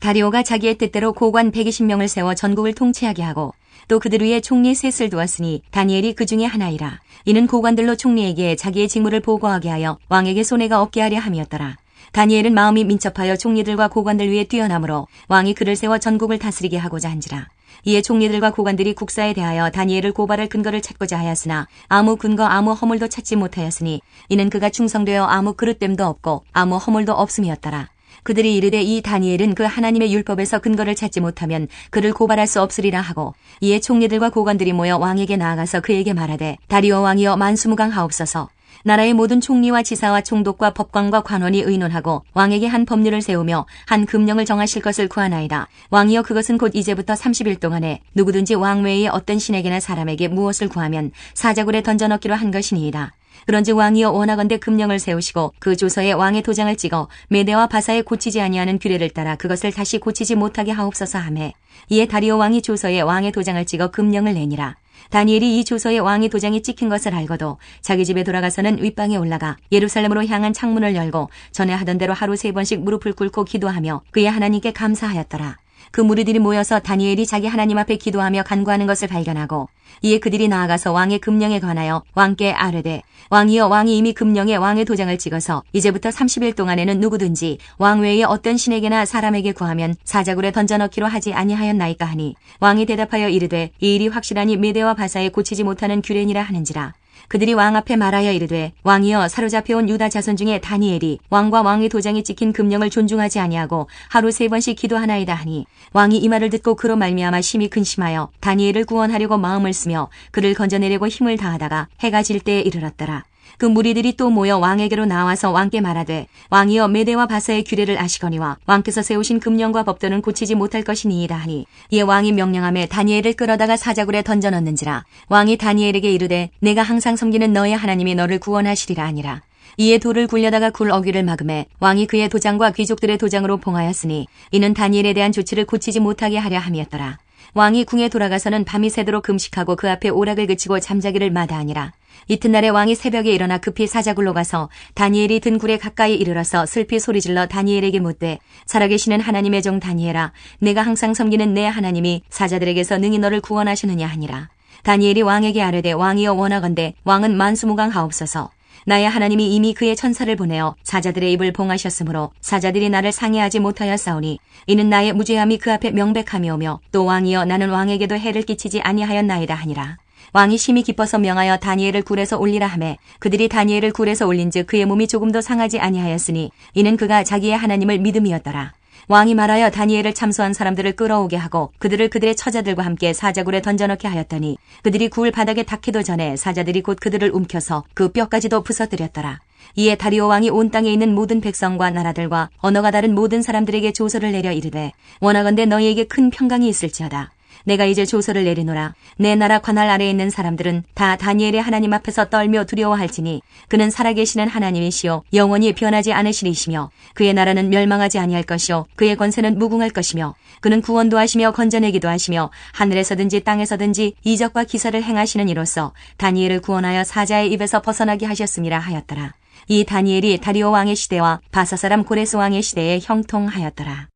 [SPEAKER 2] 다리오가 자기의 뜻대로 고관 120명을 세워 전국을 통치하게 하고 또 그들 위에 총리 셋을 두었으니 다니엘이 그 중에 하나이라. 이는 고관들로 총리에게 자기의 직무를 보고하게 하여 왕에게 손해가 없게 하려 함이었더라. 다니엘은 마음이 민첩하여 총리들과 고관들 위에 뛰어나므로 왕이 그를 세워 전국을 다스리게 하고자 한지라. 이에 총리들과 고관들이 국사에 대하여 다니엘을 고발할 근거를 찾고자 하였으나 아무 근거 아무 허물도 찾지 못하였으니 이는 그가 충성되어 아무 그릇됨도 없고 아무 허물도 없음이었더라. 그들이 이르되 이 다니엘은 그 하나님의 율법에서 근거를 찾지 못하면 그를 고발할 수 없으리라 하고 이에 총리들과 고관들이 모여 왕에게 나아가서 그에게 말하되 다리오 왕이여 만수무강하옵소서. 나라의 모든 총리와 지사와 총독과 법관과 관원이 의논하고 왕에게 한 법률을 세우며 한 금령을 정하실 것을 구하나이다. 왕이여 그것은 곧 이제부터 30일 동안에 누구든지 왕 외의 어떤 신에게나 사람에게 무엇을 구하면 사자굴에 던져넣기로 한 것이니이다. 그런즉 왕이여 원하건대 금령을 세우시고 그 조서에 왕의 도장을 찍어 메대와 바사에 고치지 아니하는 규례를 따라 그것을 다시 고치지 못하게 하옵소서 하매 이에 다리오 왕이 조서에 왕의 도장을 찍어 금령을 내니라. 다니엘이 이 조서에 왕의 도장이 찍힌 것을 알고도 자기 집에 돌아가서는 윗방에 올라가 예루살렘으로 향한 창문을 열고 전에 하던 대로 하루 3번씩 무릎을 꿇고 기도하며 그의 하나님께 감사하였더라. 그 무리들이 모여서 다니엘이 자기 하나님 앞에 기도하며 간구하는 것을 발견하고 이에 그들이 나아가서 왕의 금령에 관하여 왕께 아뢰되 왕이여 왕이 이미 금령에 왕의 도장을 찍어서 이제부터 30일 동안에는 누구든지 왕 외에 어떤 신에게나 사람에게 구하면 사자굴에 던져넣기로 하지 아니하였나이까 하니 왕이 대답하여 이르되 이 일이 확실하니 메대와 바사에 고치지 못하는 규례니라 하는지라. 그들이 왕 앞에 말하여 이르되 왕이여 사로잡혀온 유다 자손 중에 다니엘이 왕과 왕의 도장이 찍힌 금령을 존중하지 아니하고 하루 3번씩 기도하나이다 하니 왕이 이 말을 듣고 그로 말미암아 심히 근심하여 다니엘을 구원하려고 마음을 쓰며 그를 건져내려고 힘을 다하다가 해가 질 때에 이르렀더라. 그 무리들이 또 모여 왕에게로 나와서 왕께 말하되 왕이여 메대와 바사의 규례를 아시거니와 왕께서 세우신 금령과 법도는 고치지 못할 것이니이다 하니 이에 왕이 명령하며 다니엘을 끌어다가 사자굴에 던져넣는지라. 왕이 다니엘에게 이르되 내가 항상 섬기는 너의 하나님이 너를 구원하시리라 하니라. 이에 돌을 굴려다가 굴 어귀를 막음에 왕이 그의 도장과 귀족들의 도장으로 봉하였으니 이는 다니엘에 대한 조치를 고치지 못하게 하려 함이었더라. 왕이 궁에 돌아가서는 밤이 새도록 금식하고 그 앞에 오락을 그치고 잠자기를 마다하니라. 이튿날에 왕이 새벽에 일어나 급히 사자굴로 가서 다니엘이 든 굴에 가까이 이르러서 슬피 소리질러 다니엘에게 묻되 살아계시는 하나님의 종 다니엘아, 내가 항상 섬기는 내 하나님이 사자들에게서 능히 너를 구원하시느냐 하니라. 다니엘이 왕에게 아뢰되 왕이여 원하건대 왕은 만수무강하옵소서. 나의 하나님이 이미 그의 천사를 보내어 사자들의 입을 봉하셨으므로 사자들이 나를 상해하지 못하였사오니 이는 나의 무죄함이 그 앞에 명백함이오며 또 왕이여 나는 왕에게도 해를 끼치지 아니하였나이다 하니라. 왕이 심히 기뻐서 명하여 다니엘을 굴에서 올리라 하매 그들이 다니엘을 굴에서 올린즉 그의 몸이 조금도 상하지 아니하였으니 이는 그가 자기의 하나님을 믿음이었더라. 왕이 말하여 다니엘을 참소한 사람들을 끌어오게 하고 그들을 그들의 처자들과 함께 사자굴에 던져넣게 하였더니 그들이 굴 바닥에 닿기도 전에 사자들이 곧 그들을 움켜서 그 뼈까지도 부서뜨렸더라. 이에 다리오 왕이 온 땅에 있는 모든 백성과 나라들과 언어가 다른 모든 사람들에게 조서를 내려 이르되 원하건대 너희에게 큰 평강이 있을지어다. 내가 이제 조서를 내리노라. 내 나라 관할 아래에 있는 사람들은 다 다니엘의 하나님 앞에서 떨며 두려워할지니 그는 살아계시는 하나님이시요 영원히 변하지 않으시리시며 그의 나라는 멸망하지 아니할 것이요 그의 권세는 무궁할 것이며 그는 구원도 하시며 건져내기도 하시며 하늘에서든지 땅에서든지 이적과 기사를 행하시는 이로써 다니엘을 구원하여 사자의 입에서 벗어나게 하셨음이라 하였더라. 이 다니엘이 다리오 왕의 시대와 바사 사람 고레스 왕의 시대에 형통하였더라.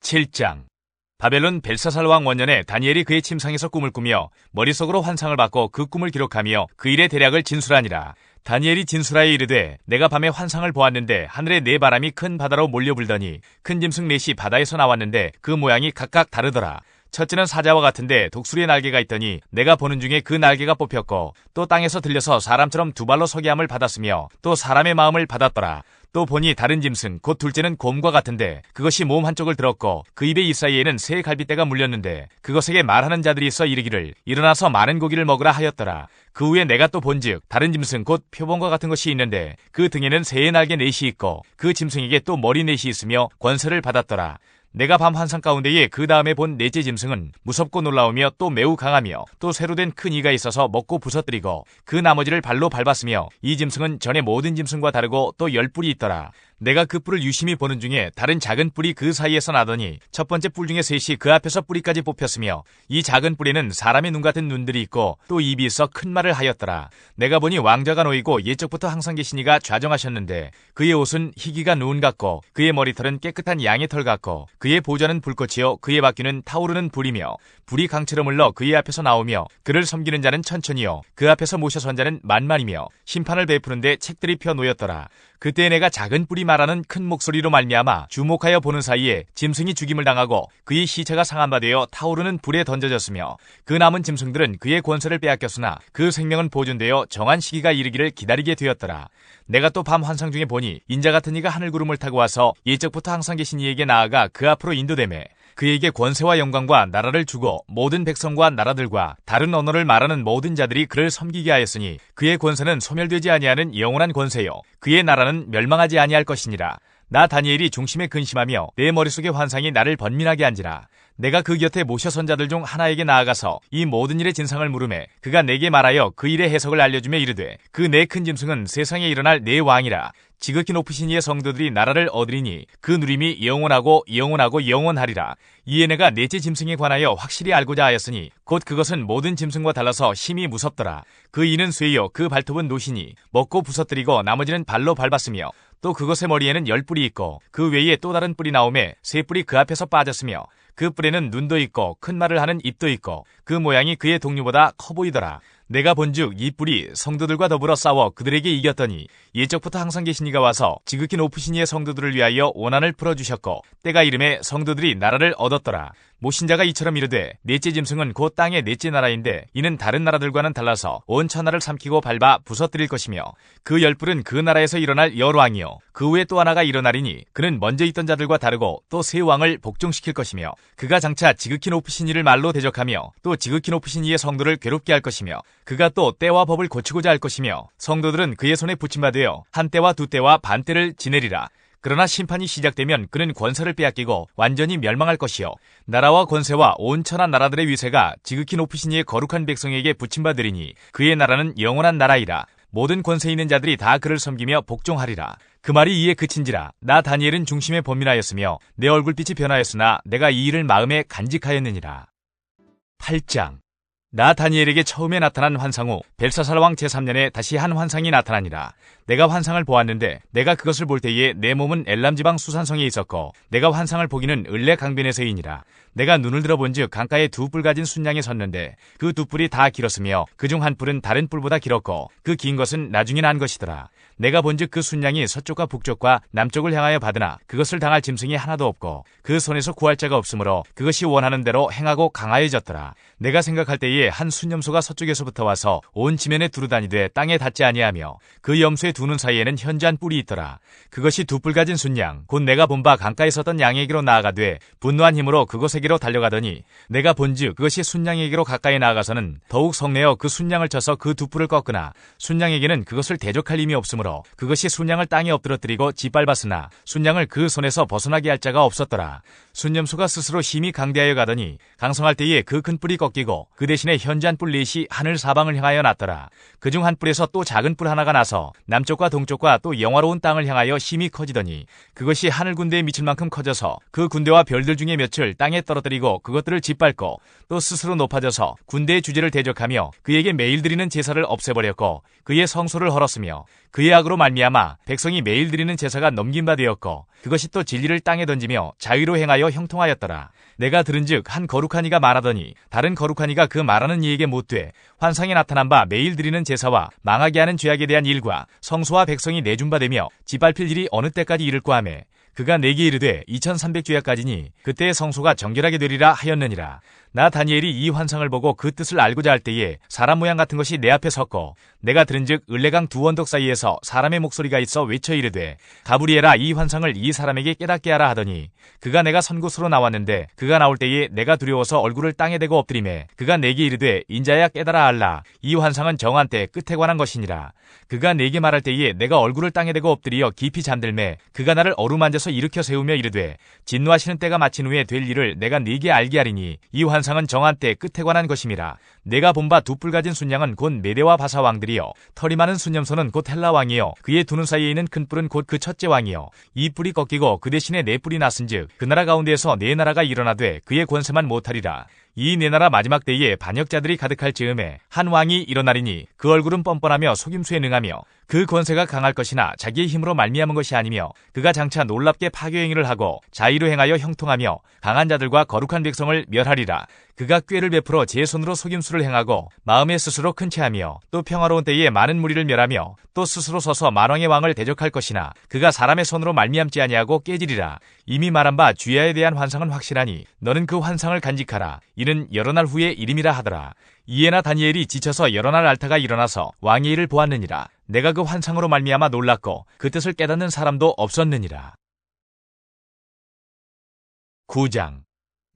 [SPEAKER 1] 7장. 바벨론 벨사살 왕 원년에 다니엘이 그의 침상에서 꿈을 꾸며 머릿속으로 환상을 받고 그 꿈을 기록하며 그 일의 대략을 진술하니라. 다니엘이 진술하여 이르되 내가 밤에 환상을 보았는데 하늘에 네 바람이 큰 바다로 몰려불더니 큰 짐승 넷이 바다에서 나왔는데 그 모양이 각각 다르더라. 첫째는 사자와 같은데 독수리의 날개가 있더니 내가 보는 중에 그 날개가 뽑혔고 또 땅에서 들려서 사람처럼 두 발로 서게 함을 받았으며 또 사람의 마음을 받았더라. 또 보니 다른 짐승 곧 둘째는 곰과 같은데 그것이 몸 한쪽을 들었고 그 입의 입 사이에는 새 갈빗대가 물렸는데 그것에게 말하는 자들이 있어 이르기를 일어나서 많은 고기를 먹으라 하였더라. 그 후에 내가 또 본즉 다른 짐승 곧 표범과 같은 것이 있는데 그 등에는 새의 날개 넷이 있고 그 짐승에게 또 머리 넷이 있으며 권세를 받았더라. 내가 밤 환상 가운데에 그 다음에 본 넷째 짐승은 무섭고 놀라우며 또 매우 강하며 또 새로 된 큰 이가 있어서 먹고 부서뜨리고 그 나머지를 발로 밟았으며 이 짐승은 전에 모든 짐승과 다르고 또 10뿔이 있더라. 내가 그 뿔을 유심히 보는 중에 다른 작은 뿔이 그 사이에서 나더니 첫 번째 뿔 중에 셋이 그 앞에서 뿌리까지 뽑혔으며 이 작은 뿔에는 사람의 눈 같은 눈들이 있고 또 입이 있어 큰 말을 하였더라. 내가 보니 왕자가 놓이고 옛적부터 항상 계신 이가 좌정하셨는데 그의 옷은 희기가 누운 같고 그의 머리털은 깨끗한 양의 털 같고 그의 보좌는 불꽃이요 그의 바퀴는 타오르는 불이며 불이 강체로 물러 그의 앞에서 나오며 그를 섬기는 자는 천천히요 그 앞에서 모셔 선 자는 만만이며 심판을 베푸는데 책들이 펴 놓였더라. 그때 내가 작은 뿔이 말하는 큰 목소리로 말미암아 주목하여 보는 사이에 짐승이 죽임을 당하고 그의 시체가 상한 바 되어 타오르는 불에 던져졌으며 그 남은 짐승들은 그의 권세를 빼앗겼으나 그 생명은 보존되어 정한 시기가 이르기를 기다리게 되었더라. 내가 또 밤 환상 중에 보니 인자 같은 이가 하늘구름을 타고 와서 옛적부터 항상 계신 이에게 나아가 그 앞으로 인도되매 그에게 권세와 영광과 나라를 주고 모든 백성과 나라들과 다른 언어를 말하는 모든 자들이 그를 섬기게 하였으니 그의 권세는 소멸되지 아니하는 영원한 권세요 그의 나라는 멸망하지 아니할 것이니라. 나 다니엘이 중심에 근심하며 내 머릿속의 환상이 나를 번민하게 한지라. 내가 그 곁에 모셔 선 자들 중 하나에게 나아가서 이 모든 일의 진상을 물으매 그가 내게 말하여 그 일의 해석을 알려주며 이르되 그 네 큰 짐승은 세상에 일어날 네 왕이라. 지극히 높으신 이의 성도들이 나라를 얻으리니 그 누림이 영원하고 영원하고 영원하리라. 이에 내가 넷째 짐승에 관하여 확실히 알고자 하였으니 곧 그것은 모든 짐승과 달라서 심히 무섭더라. 그 이는 쇠요 그 발톱은 노시니 먹고 부서뜨리고 나머지는 발로 밟았으며 또 그것의 머리에는 10뿔이 있고 그 외에 또 다른 뿔이 나오매 세 뿔이 그 앞에서 빠졌으며 그 뿔에는 눈도 있고 큰 말을 하는 입도 있고 그 모양이 그의 동류보다 커 보이더라. 내가 본즉 이 뿔이 성도들과 더불어 싸워 그들에게 이겼더니 옛적부터 항상 계신 이가 와서 지극히 높으신 이의 성도들을 위하여 원한을 풀어주셨고 때가 이름에 성도들이 나라를 얻었더라. 모신자가 이처럼 이르되 넷째 짐승은 곧 땅의 넷째 나라인데 이는 다른 나라들과는 달라서 온 천하를 삼키고 밟아 부서뜨릴 것이며 그 10뿔은 그 나라에서 일어날 열왕이요 그 후에 또 하나가 일어나리니 그는 먼저 있던 자들과 다르고 또 새 왕을 복종시킬 것이며 그가 장차 지극히 높으신 이를 말로 대적하며 또 지극히 높으신 이의 성도를 괴롭게 할 것이며 그가 또 때와 법을 고치고자 할 것이며 성도들은 그의 손에 붙임받으어 한 때와 두 때와 반 때를 지내리라. 그러나 심판이 시작되면 그는 권세를 빼앗기고 완전히 멸망할 것이요 나라와 권세와 온 천하 나라들의 위세가 지극히 높으신 이의 거룩한 백성에게 붙임받으리니 그의 나라는 영원한 나라이라. 모든 권세 있는 자들이 다 그를 섬기며 복종하리라. 그 말이 이에 그친지라 나 다니엘은 중심의 범민하였으며 내 얼굴빛이 변하였으나 내가 이 일을 마음에 간직하였느니라. 8장. 나 다니엘에게 처음에 나타난 환상 후 벨사살 왕 제3년에 다시 한 환상이 나타나니라. 내가 환상을 보았는데 내가 그것을 볼 때에 내 몸은 엘람 지방 수산성에 있었고 내가 환상을 보기는 을레 강변에서이니라. 내가 눈을 들어본즉 강가에 두 뿔 가진 순양이 섰는데 그 두 뿔이 다 길었으며 그중 한 뿔은 다른 뿔보다 길었고 그 긴 것은 나중에 난 것이더라. 내가 본즉 그 순양이 서쪽과 북쪽과 남쪽을 향하여 받으나 그것을 당할 짐승이 하나도 없고 그 손에서 구할 자가 없으므로 그것이 원하는 대로 행하고 강하여졌더라. 내가 생각할 때에 한 순염소가 서쪽에서부터 와서 온 지면에 두루다니되 땅에 닿지 아니하며 그 염소의 두 눈 사이에는 현저한 뿔이 있더라. 그것이 두 뿔 가진 순양 곧 내가 본 바 강가에 섰던 양에게로 나아가되 분노한 힘으로 그곳에게로 달려가더니 내가 본즉 그것이 순양에게로 가까이 나아가서는 더욱 성내어 그 순양을 쳐서 그 두 뿔을 꺾으나 순양에게는 그것을 대적할 힘이 없으므로 그것이 순양을 땅에 엎드러뜨리고 짓밟았으나 순양을 그 손에서 벗어나게 할 자가 없었더라. 순염소가 스스로 힘이 강대하여 가더니 강성할 때에 그 큰 뿔이 꺾이고 그 대신에 현저한 뿔 넷이 하늘 사방을 향하여 났더라. 그중 한 뿔에서 또 작은 뿔 하나가 나서 남쪽과 동쪽과 또 영화로운 땅을 향하여 힘이 커지더니 그것이 하늘 군대에 미칠 만큼 커져서 그 군대와 별들 중에 몇을 땅에 떨어뜨리고 그것들을 짓밟고 또 스스로 높아져서 군대의 주제를 대적하며 그에게 매일 드리는 제사를 없애버렸고 그의 성소를 헐었으며 그의 악으로 말미암아 백성이 매일 드리는 제사가 넘긴 바 되었고 그것이 또 진리를 땅에 던지며 자유로 행하여 형통하였더라. 내가 들은즉 한 거룩한 이가 말하더니 다른 거룩한 이가 그 말하는 이에게 못돼 환상에 나타난 바 매일 드리는 제사와 망하게 하는 죄악에 대한 일과 성소와 백성이 내준 바 되며 짓밟힐 일이 어느 때까지 이를꼬 하매 그가 내게 이르되 2300주야까지니 그때의 성소가 정결하게 되리라 하였느니라. 나 다니엘이 이 환상을 보고 그 뜻을 알고자 할 때에 사람 모양 같은 것이 내 앞에 섰고 내가 들은즉 을레강 두 원덕 사이에서 사람의 목소리가 있어 외쳐 이르되 가브리엘아 이 환상을 이 사람에게 깨닫게 하라 하더니 그가 내가 선 곳으로 나왔는데 그가 나올 때에 내가 두려워서 얼굴을 땅에 대고 엎드리매 그가 내게 이르되 인자야 깨달아 알라 이 환상은 정한 때 끝에 관한 것이니라. 그가 내게 말할 때에 내가 얼굴을 땅에 대고 엎드리어 깊이 잠들매 그가 나를 어루만져서 일으켜 세우며 이르되 진노하시는 때가 마친 후에 될 일을 내가 네게 알게 하리니 이 환상은 정한 때 끝에 관한 것임이라. 내가 본 바 두 뿔 가진 순양은 곧 메대와 바사 왕들이요 털이 많은 순염소는 곧 헬라 왕이요 그의 두 눈 사이에 있는 큰 뿔은 곧 그 첫째 왕이요 이 뿔이 꺾이고 그 대신에 네 뿔이 났은즉 그 나라 가운데에서 네 나라가 일어나되 그의 권세만 못하리라. 이 네 나라 마지막 때에 반역자들이 가득할 즈음에 한 왕이 일어나리니 그 얼굴은 뻔뻔하며 속임수에 능하며 그 권세가 강할 것이나 자기의 힘으로 말미암은 것이 아니며 그가 장차 놀랍게 파괴행위를 하고 자의로 행하여 형통하며 강한 자들과 거룩한 백성을 멸하리라. 그가 꾀를 베풀어 제 손으로 속임수를 행하고 마음에 스스로 큰 채하며 또 평화로운 때에 많은 무리를 멸하며 또 스스로 서서 만왕의 왕을 대적할 것이나 그가 사람의 손으로 말미암지 아니하고 깨지리라. 이미 말한 바 주야에 대한 환상은 확실하니 너는 그 환상을 간직하라. 이는 여러 날 후의 일임이라 하더라. 이에 나 다니엘이 지쳐서 여러 날 앓다가 일어나서 왕의 일을 보았느니라. 내가 그 환상으로 말미암아 놀랐고 그 뜻을 깨닫는 사람도 없었느니라. 9장.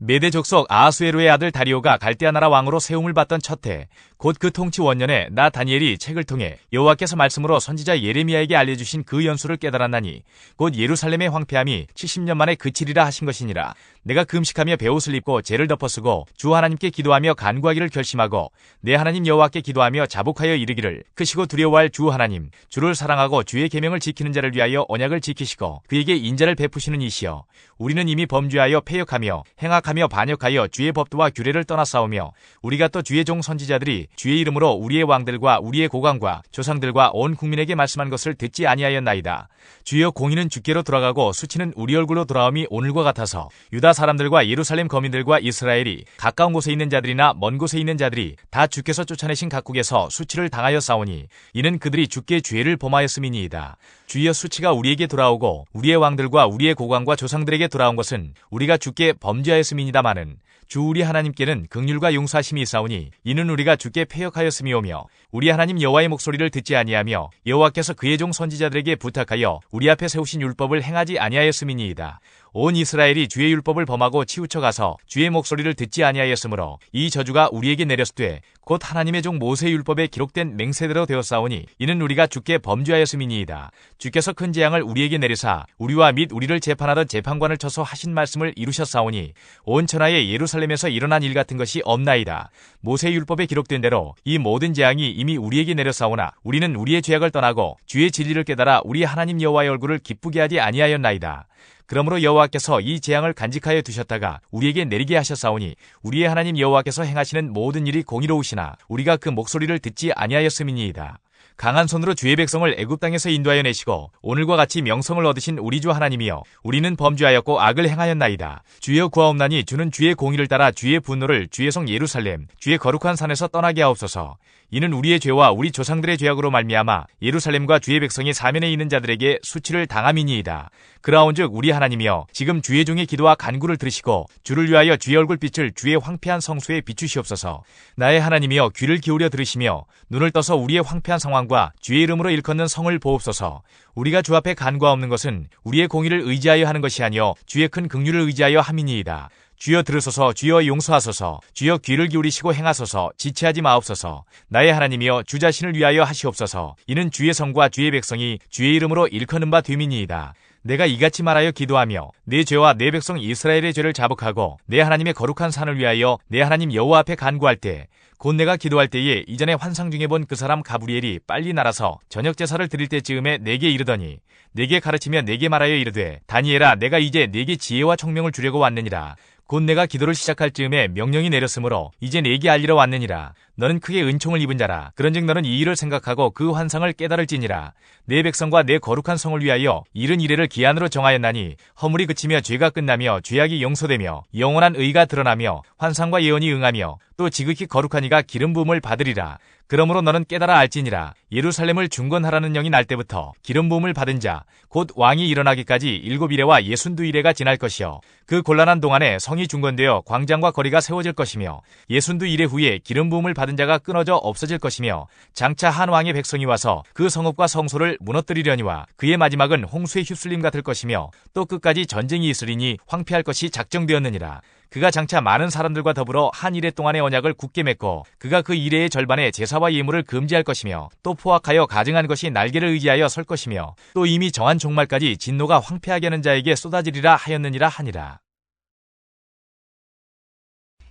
[SPEAKER 1] 메대 족속 아하수에로의 아들 다리오가 갈대아 나라 왕으로 세움을 받던 첫 해 곧 그 통치 원년에 나 다니엘이 책을 통해 여호와께서 말씀으로 선지자 예레미야에게 알려주신 그 연수를 깨달았나니 곧 예루살렘의 황폐함이 70년 만에 그치리라 하신 것이니라. 내가 금식하며 베옷을 입고 죄를 덮어쓰고 주 하나님께 기도하며 간구하기를 결심하고 내 하나님 여호와께 기도하며 자복하여 이르기를 크시고 두려워할 주 하나님 주를 사랑하고 주의 계명을 지키는 자를 위하여 언약을 지키시고 그에게 인자를 베푸시는 이시여 우리는 이미 범죄하여 패역하며 행악하며 반역하여 주의 법도와 규례를 떠나 싸우며 우리가 또 주의 종 선지자들이 주의 이름으로 우리의 왕들과 우리의 고관과 조상들과 온 국민에게 말씀한 것을 듣지 아니하였나이다. 주여 공의는 주께로 돌아가고 수치는 우리 얼굴로 돌아옴이 오늘과 같아서 유다 사람들과 예루살렘 거민들과 이스라엘이 가까운 곳에 있는 자들이나 먼 곳에 있는 자들이 다 주께서 쫓아내신 각국에서 수치를 당하여 싸우니 이는 그들이 주께 죄를 범하였음이니이다. 주여 수치가 우리에게 돌아오고 우리의 왕들과 우리의 고관과 조상들에게 돌아온 것은 우리가 주께 범죄하였음이니다마는 주 우리 하나님께는 긍휼과 용서하심이 있사오니 이는 우리가 주께 패역하였음이오며 우리 하나님 여호와의 목소리를 듣지 아니하며 여호와께서 그의 종 선지자들에게 부탁하여 우리 앞에 세우신 율법을 행하지 아니하였음이니이다. 온 이스라엘이 주의 율법을 범하고 치우쳐 가서 주의 목소리를 듣지 아니하였으므로 이 저주가 우리에게 내렸으되 곧 하나님의 종 모세의 율법에 기록된 맹세대로 되었사오니 이는 우리가 주께 범죄하였음이니이다. 주께서 큰 재앙을 우리에게 내리사 우리와 및 우리를 재판하던 재판관을 쳐서 하신 말씀을 이루셨사오니 온 천하에 예루살렘에서 일어난 일 같은 것이 없나이다. 모세의 율법에 기록된 대로 이 모든 재앙이 이미 우리에게 내렸사오나 우리는 우리의 죄악을 떠나고 주의 진리를 깨달아 우리 하나님 여호와의 얼굴을 기쁘게 하지 아니하였나이다. 그러므로 여호와께서 이 재앙을 간직하여 두셨다가 우리에게 내리게 하셨사오니 우리의 하나님 여호와께서 행하시는 모든 일이 공의로우시나 우리가 그 목소리를 듣지 아니하였음이니이다. 강한 손으로 주의 백성을 애굽 땅에서 인도하여 내시고 오늘과 같이 명성을 얻으신 우리 주 하나님이여 우리는 범죄하였고 악을 행하였나이다. 주여 구하옵나니 주는 주의 공의를 따라 주의 분노를 주의 성 예루살렘 주의 거룩한 산에서 떠나게 하옵소서. 이는 우리의 죄와 우리 조상들의 죄악으로 말미암아 예루살렘과 주의 백성이 사면에 있는 자들에게 수치를 당함이니이다. 그라온즉 우리 하나님이여 지금 주의 종의 기도와 간구를 들으시고 주를 위하여 주의 얼굴빛을 주의 황폐한 성소에 비추시옵소서. 나의 하나님이여 귀를 기울여 들으시며 눈을 떠서 우리의 황폐한 상황과 주의 이름으로 일컫는 성을 보옵소서. 우리가 주 앞에 간구하옵는 것은 우리의 공의를 의지하여 하는 것이 아니요 주의 큰 긍휼을 의지하여 함이니이다. 주여 들으소서. 주여 용서하소서. 주여 귀를 기울이시고 행하소서. 지체하지 마옵소서. 나의 하나님이여 주 자신을 위하여 하시옵소서. 이는 주의 성과 주의 백성이 주의 이름으로 일컫는 바 됨이니이다. 내가 이같이 말하여 기도하며 내 죄와 내 백성 이스라엘의 죄를 자복하고 내 하나님의 거룩한 산을 위하여 내 하나님 여호와 앞에 간구할 때 곧 내가 기도할 때에 이전에 환상 중에 본 그 사람 가브리엘이 빨리 날아서 저녁 제사를 드릴 때쯤에 내게 이르더니 내게 가르치며 내게 말하여 이르되 다니엘아 내가 이제 내게 지혜와 총명을 주려고 왔느니라. 곧 내가 기도를 시작할 즈음에 명령이 내렸으므로 이제 내게 알리러 왔느니라. 너는 크게 은총을 입은 자라. 그런즉 너는 이 일을 생각하고 그 환상을 깨달을지니라. 내 백성과 내 거룩한 성을 위하여 이른 이래를 기한으로 정하였나니 허물이 그치며 죄가 끝나며 죄악이 용서되며 영원한 의가 드러나며 환상과 예언이 응하며 또 지극히 거룩한 이가 기름 부음을 받으리라. 그러므로 너는 깨달아 알지니라. 예루살렘을 중건하라는 영이 날 때부터 기름 부음을 받은 자 곧 왕이 일어나기까지 7이래와 62이래가 지날 것이요 그 곤란한 동안에 성이 중건되어 광장과 거리가 세워질 것이며 62이래 후에 기름 부음을 받은 자가 끊어져 없어질 것이며 장차 한 왕의 백성이 와서 그 성읍과 성소를 무너뜨리려니와 그의 마지막은 홍수의 휩쓸림 같을 것이며 또 끝까지 전쟁이 있으리니 황폐할 것이 작정되었느니라. 그가 장차 많은 사람들과 더불어 한 이래 동안의 언약을 굳게 맺고 그가 그 이래의 절반에 제사와 예물을 금지할 것이며 또 포악하여 가증한 것이 날개를 의지하여 설 것이며 또 이미 정한 종말까지 진노가 황폐하게 하는 자에게 쏟아지리라 하였느니라 하니라.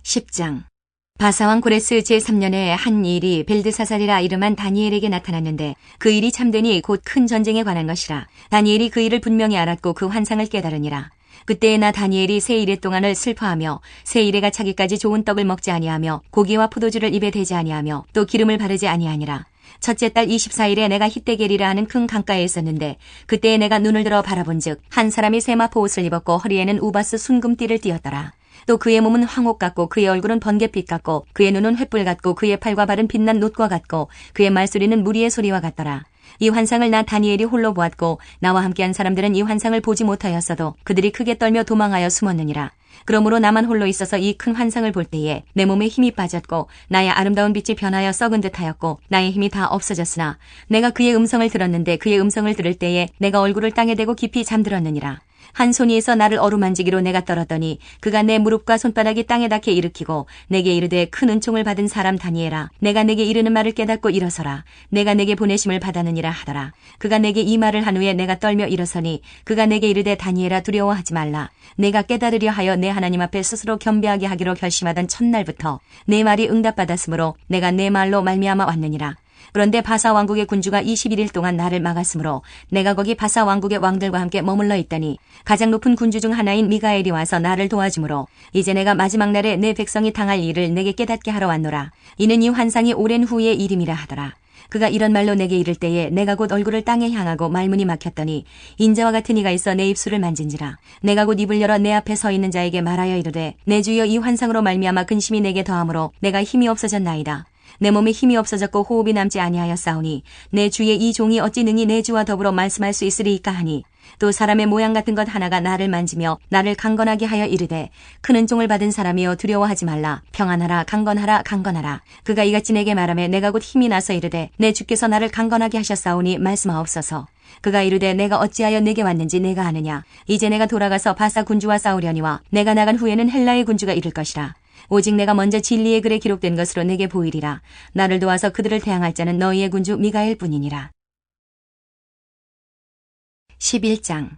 [SPEAKER 2] 10장 바사왕 고레스 제3년에 한 일이 벨드사살이라 이름한 다니엘에게 나타났는데 그 일이 참되니 곧 큰 전쟁에 관한 것이라. 다니엘이 그 일을 분명히 알았고 그 환상을 깨달으니라. 그때에 나 다니엘이 세 이래 동안을 슬퍼하며 세 이래가 차기까지 좋은 떡을 먹지 아니하며 고기와 포도주를 입에 대지 아니하며 또 기름을 바르지 아니하니라. 첫째 달 24일에 내가 히데겔이라 하는 큰 강가에 있었는데 그때에 내가 눈을 들어 바라본즉 한 사람이 세마포 옷을 입었고 허리에는 우바스 순금띠를 띠었더라. 또 그의 몸은 황옥 같고 그의 얼굴은 번갯빛 같고 그의 눈은 횃불 같고 그의 팔과 발은 빛난 놋과 같고 그의 말소리는 무리의 소리와 같더라. 이 환상을 나 다니엘이 홀로 보았고 나와 함께한 사람들은 이 환상을 보지 못하였어도 그들이 크게 떨며 도망하여 숨었느니라. 그러므로 나만 홀로 있어서 이 큰 환상을 볼 때에 내 몸에 힘이 빠졌고 나의 아름다운 빛이 변하여 썩은 듯하였고 나의 힘이 다 없어졌으나 내가 그의 음성을 들었는데 그의 음성을 들을 때에 내가 얼굴을 땅에 대고 깊이 잠들었느니라. 한 손이에서 나를 어루만지기로 내가 떨었더니 그가 내 무릎과 손바닥이 땅에 닿게 일으키고 내게 이르되 큰 은총을 받은 사람 다니엘아 내가 내게 이르는 말을 깨닫고 일어서라. 내가 내게 보내심을 받았느니라 하더라. 그가 내게 이 말을 한 후에 내가 떨며 일어서니 그가 내게 이르되 다니엘아 두려워하지 말라. 내가 깨달으려 하여 내 하나님 앞에 스스로 겸비하게 하기로 결심하던 첫날부터 내 말이 응답받았으므로 내가 내 말로 말미암아 왔느니라. 그런데 바사 왕국의 군주가 21일 동안 나를 막았으므로 내가 거기 바사 왕국의 왕들과 함께 머물러 있더니 가장 높은 군주 중 하나인 미가엘이 와서 나를 도와주므로 이제 내가 마지막 날에 내 백성이 당할 일을 내게 깨닫게 하러 왔노라. 이는 이 환상이 오랜 후의 일임이라 하더라. 그가 이런 말로 내게 이를 때에 내가 곧 얼굴을 땅에 향하고 말문이 막혔더니 인자와 같은 이가 있어 내 입술을 만진지라. 내가 곧 입을 열어 내 앞에 서 있는 자에게 말하여 이르되 내 주여 이 환상으로 말미암아 근심이 내게 더하므로 내가 힘이 없어졌나이다. 내 몸에 힘이 없어졌고 호흡이 남지 아니하였사오니 내 주의 이 종이 어찌 능히 내 주와 더불어 말씀할 수 있으리이까 하니 또 사람의 모양 같은 것 하나가 나를 만지며 나를 강건하게 하여 이르되 큰 은총을 받은 사람이여 두려워하지 말라. 평안하라 강건하라 강건하라. 그가 이같이 내게 말하며 내가 곧 힘이 나서 이르되 내 주께서 나를 강건하게 하셨사오니 말씀하옵소서. 그가 이르되 내가 어찌하여 내게 왔는지 내가 아느냐. 이제 내가 돌아가서 바사 군주와 싸우려니와 내가 나간 후에는 헬라의 군주가 이를 것이라. 오직 내가 먼저 진리의 글에 기록된 것으로 내게 보이리라. 나를 도와서 그들을 대항할 자는 너희의 군주 미가엘 뿐이니라. 11장.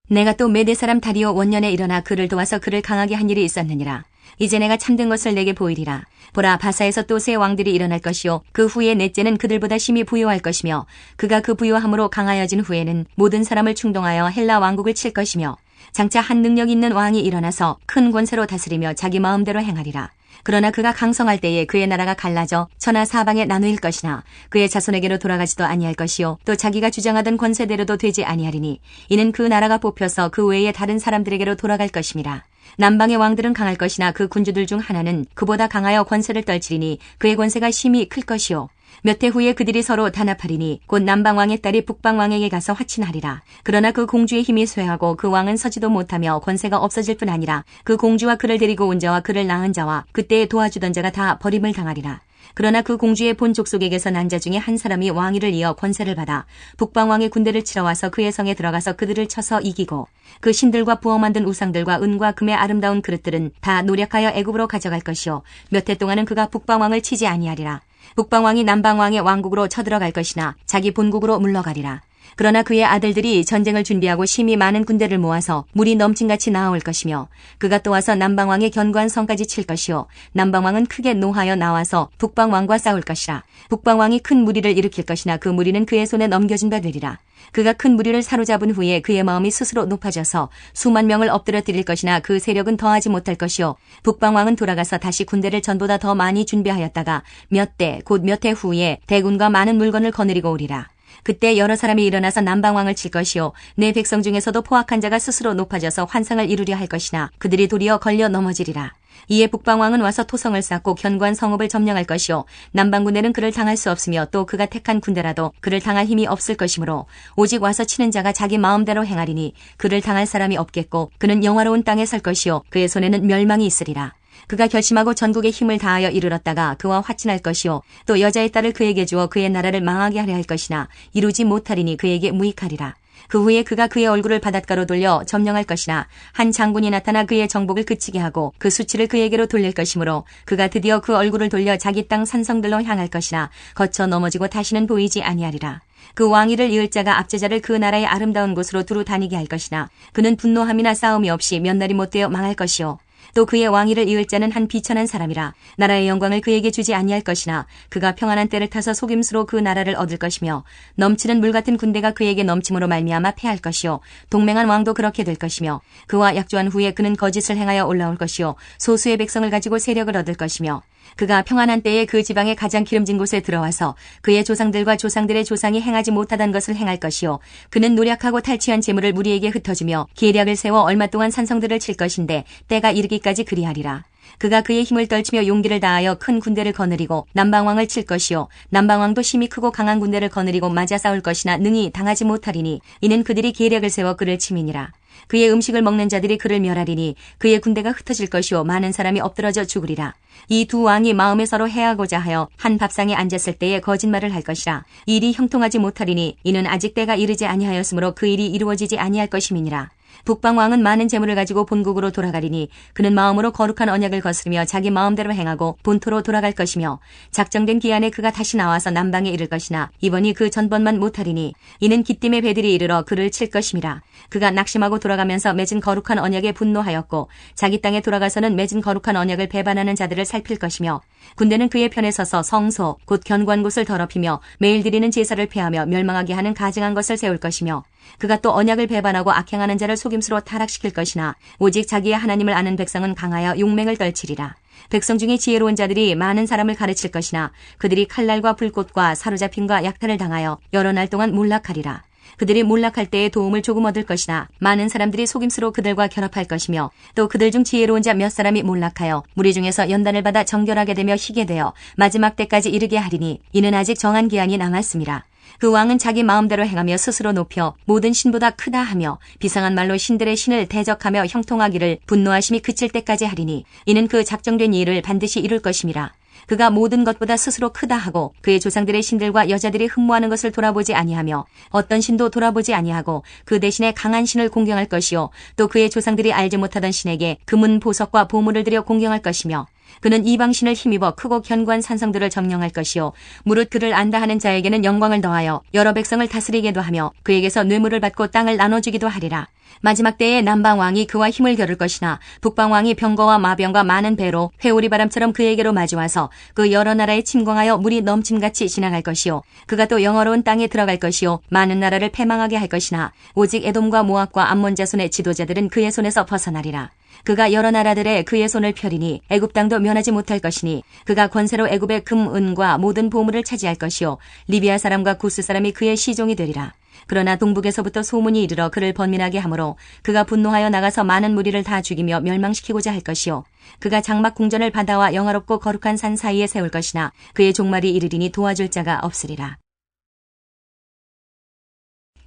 [SPEAKER 2] 내가 또 메대 사람 다리오 원년에 일어나 그를 도와서 그를 강하게 한 일이 있었느니라. 이제 내가 참된 것을 내게 보이리라. 보라, 바사에서 또 새 왕들이 일어날 것이요 그 후에 넷째는 그들보다 심히 부요할 것이며 그가 그 부요함으로 강하여진 후에는 모든 사람을 충동하여 헬라 왕국을 칠 것이며 장차 한 능력 있는 왕이 일어나서 큰 권세로 다스리며 자기 마음대로 행하리라. 그러나 그가 강성할 때에 그의 나라가 갈라져 천하 사방에 나누일 것이나 그의 자손에게로 돌아가지도 아니할 것이요 또 자기가 주장하던 권세대로도 되지 아니하리니 이는 그 나라가 뽑혀서 그 외에 다른 사람들에게로 돌아갈 것임이라. 남방의 왕들은 강할 것이나 그 군주들 중 하나는 그보다 강하여 권세를 떨치리니 그의 권세가 심히 클 것이요 몇 해 후에 그들이 서로 단합하리니 곧 남방왕의 딸이 북방왕에게 가서 화친하리라. 그러나 그 공주의 힘이 쇠하고 그 왕은 서지도 못하며 권세가 없어질 뿐 아니라 그 공주와 그를 데리고 온 자와 그를 낳은 자와 그때에 도와주던 자가 다 버림을 당하리라. 그러나 그 공주의 본 족속에게서 난 자 중에 한 사람이 왕위를 이어 권세를 받아 북방왕의 군대를 치러 와서 그의 성에 들어가서 그들을 쳐서 이기고 그 신들과 부어 만든 우상들과 은과 금의 아름다운 그릇들은 다 노력하여 애굽으로 가져갈 것이요 몇 해 동안은 그가 북방왕을 치지 아니하리라. 북방왕이 남방왕의 왕국으로 쳐들어갈 것이나 자기 본국으로 물러가리라. 그러나 그의 아들들이 전쟁을 준비하고 심히 많은 군대를 모아서 물이 넘친같이 나아올 것이며 그가 또 와서 남방왕의 견고한 성까지 칠 것이요 남방왕은 크게 노하여 나와서 북방왕과 싸울 것이라. 북방왕이 큰 무리를 일으킬 것이나 그 무리는 그의 손에 넘겨준 바 되리라. 그가 큰 무리를 사로잡은 후에 그의 마음이 스스로 높아져서 수만 명을 엎드려뜨릴 것이나 그 세력은 더하지 못할 것이요 북방왕은 돌아가서 다시 군대를 전보다 더 많이 준비하였다가 몇 대 곧 몇 해 후에 대군과 많은 물건을 거느리고 오리라. 그때 여러 사람이 일어나서 남방왕을 칠 것이요 내 백성 중에서도 포악한 자가 스스로 높아져서 환상을 이루려 할 것이나 그들이 도리어 걸려 넘어지리라. 이에 북방왕은 와서 토성을 쌓고 견고한 성읍을 점령할 것이요 남방군대는 그를 당할 수 없으며 또 그가 택한 군대라도 그를 당할 힘이 없을 것이므로 오직 와서 치는 자가 자기 마음대로 행하리니 그를 당할 사람이 없겠고 그는 영화로운 땅에 설 것이요 그의 손에는 멸망이 있으리라. 그가 결심하고 전국의 힘을 다하여 이르렀다가 그와 화친할 것이요 또 여자의 딸을 그에게 주어 그의 나라를 망하게 하려 할 것이나 이루지 못하리니 그에게 무익하리라. 그 후에 그가 그의 얼굴을 바닷가로 돌려 점령할 것이나 한 장군이 나타나 그의 정복을 그치게 하고 그 수치를 그에게로 돌릴 것이므로 그가 드디어 그 얼굴을 돌려 자기 땅 산성들로 향할 것이나 거쳐 넘어지고 다시는 보이지 아니하리라. 그 왕위를 이을 자가 압제자를 그 나라의 아름다운 곳으로 두루 다니게 할 것이나 그는 분노함이나 싸움이 없이 몇 날이 못되어 망할 것이요 또 그의 왕위를 이을 자는 한 비천한 사람이라. 나라의 영광을 그에게 주지 아니할 것이나 그가 평안한 때를 타서 속임수로 그 나라를 얻을 것이며 넘치는 물 같은 군대가 그에게 넘침으로 말미암아 패할 것이요 동맹한 왕도 그렇게 될 것이며 그와 약조한 후에 그는 거짓을 행하여 올라올 것이요 소수의 백성을 가지고 세력을 얻을 것이며 그가 평안한 때에 그 지방의 가장 기름진 곳에 들어와서 그의 조상들과 조상들의 조상이 행하지 못하던 것을 행할 것이요 그는 노력하고 탈취한 재물을 무리에게 흩어주며 계략을 세워 얼마 동안 산성들을 칠 것인데 때가 이르기까지 그리하리라. 그가 그의 힘을 떨치며 용기를 다하여 큰 군대를 거느리고 남방왕을 칠 것이요 남방왕도 힘이 크고 강한 군대를 거느리고 맞아 싸울 것이나 능히 당하지 못하리니 이는 그들이 계략을 세워 그를 침이니라. 그의 음식을 먹는 자들이 그를 멸하리니 그의 군대가 흩어질 것이요 많은 사람이 엎드러져 죽으리라. 이 두 왕이 마음에 서로 해하고자 하여 한 밥상에 앉았을 때에 거짓말을 할 것이라. 일이 형통하지 못하리니 이는 아직 때가 이르지 아니하였으므로 그 일이 이루어지지 아니할 것임이니라. 북방왕은 많은 재물을 가지고 본국으로 돌아가리니 그는 마음으로 거룩한 언약을 거스르며 자기 마음대로 행하고 본토로 돌아갈 것이며 작정된 기한에 그가 다시 나와서 남방에 이를 것이나 이번이 그 전번만 못하리니 이는 기띔의 배들이 이르러 그를 칠 것임이라. 그가 낙심하고 돌아가면서 맺은 거룩한 언약에 분노하였고 자기 땅에 돌아가서는 맺은 거룩한 언약을 배반하는 자들을 살필 것이며 군대는 그의 편에 서서 성소 곧 견고한 곳을 더럽히며 매일 드리는 제사를 폐하며 멸망하게 하는 가증한 것을 세울 것이며 그가 또 언약을 배반하고 악행하는 자를 속임수로 타락시킬 것이나 오직 자기의 하나님을 아는 백성은 강하여 용맹을 떨치리라. 백성 중에 지혜로운 자들이 많은 사람을 가르칠 것이나 그들이 칼날과 불꽃과 사로잡힘과 약탈을 당하여 여러 날 동안 몰락하리라. 그들이 몰락할 때에 도움을 조금 얻을 것이나 많은 사람들이 속임수로 그들과 결합할 것이며 또 그들 중 지혜로운 자 몇 사람이 몰락하여 무리 중에서 연단을 받아 정결하게 되며 희게 되어 마지막 때까지 이르게 하리니 이는 아직 정한 기한이 남았습니다. 그 왕은 자기 마음대로 행하며 스스로 높여 모든 신보다 크다 하며 비상한 말로 신들의 신을 대적하며 형통하기를 분노하심이 그칠 때까지 하리니 이는 그 작정된 일을 반드시 이룰 것임이라. 그가 모든 것보다 스스로 크다 하고 그의 조상들의 신들과 여자들이 흠모하는 것을 돌아보지 아니하며 어떤 신도 돌아보지 아니하고 그 대신에 강한 신을 공경할 것이요 또 그의 조상들이 알지 못하던 신에게 금은 보석과 보물을 들여 공경할 것이며 그는 이방신을 힘입어 크고 견고한 산성들을 점령할 것이요 무릇 그를 안다 하는 자에게는 영광을 더하여 여러 백성을 다스리게도 하며 그에게서 뇌물을 받고 땅을 나눠주기도 하리라. 마지막 때에 남방왕이 그와 힘을 겨룰 것이나 북방왕이 병거와 마병과 많은 배로 회오리 바람처럼 그에게로 마주와서 그 여러 나라에 침공하여 물이 넘침같이 지나갈 것이요 그가 또 영화로운 땅에 들어갈 것이요 많은 나라를 패망하게 할 것이나 오직 에돔과 모압과 암몬 자손의 지도자들은 그의 손에서 벗어나리라. 그가 여러 나라들의 그의 손을 펴리니 애굽 땅도 면하지 못할 것이니 그가 권세로 애굽의 금, 은과 모든 보물을 차지할 것이요 리비아 사람과 구스 사람이 그의 시종이 되리라. 그러나 동북에서부터 소문이 이르러 그를 번민하게 하므로 그가 분노하여 나가서 많은 무리를 다 죽이며 멸망시키고자 할 것이요 그가 장막 궁전을 바다와 영화롭고 거룩한 산 사이에 세울 것이나 그의 종말이 이르리니 도와줄 자가 없으리라.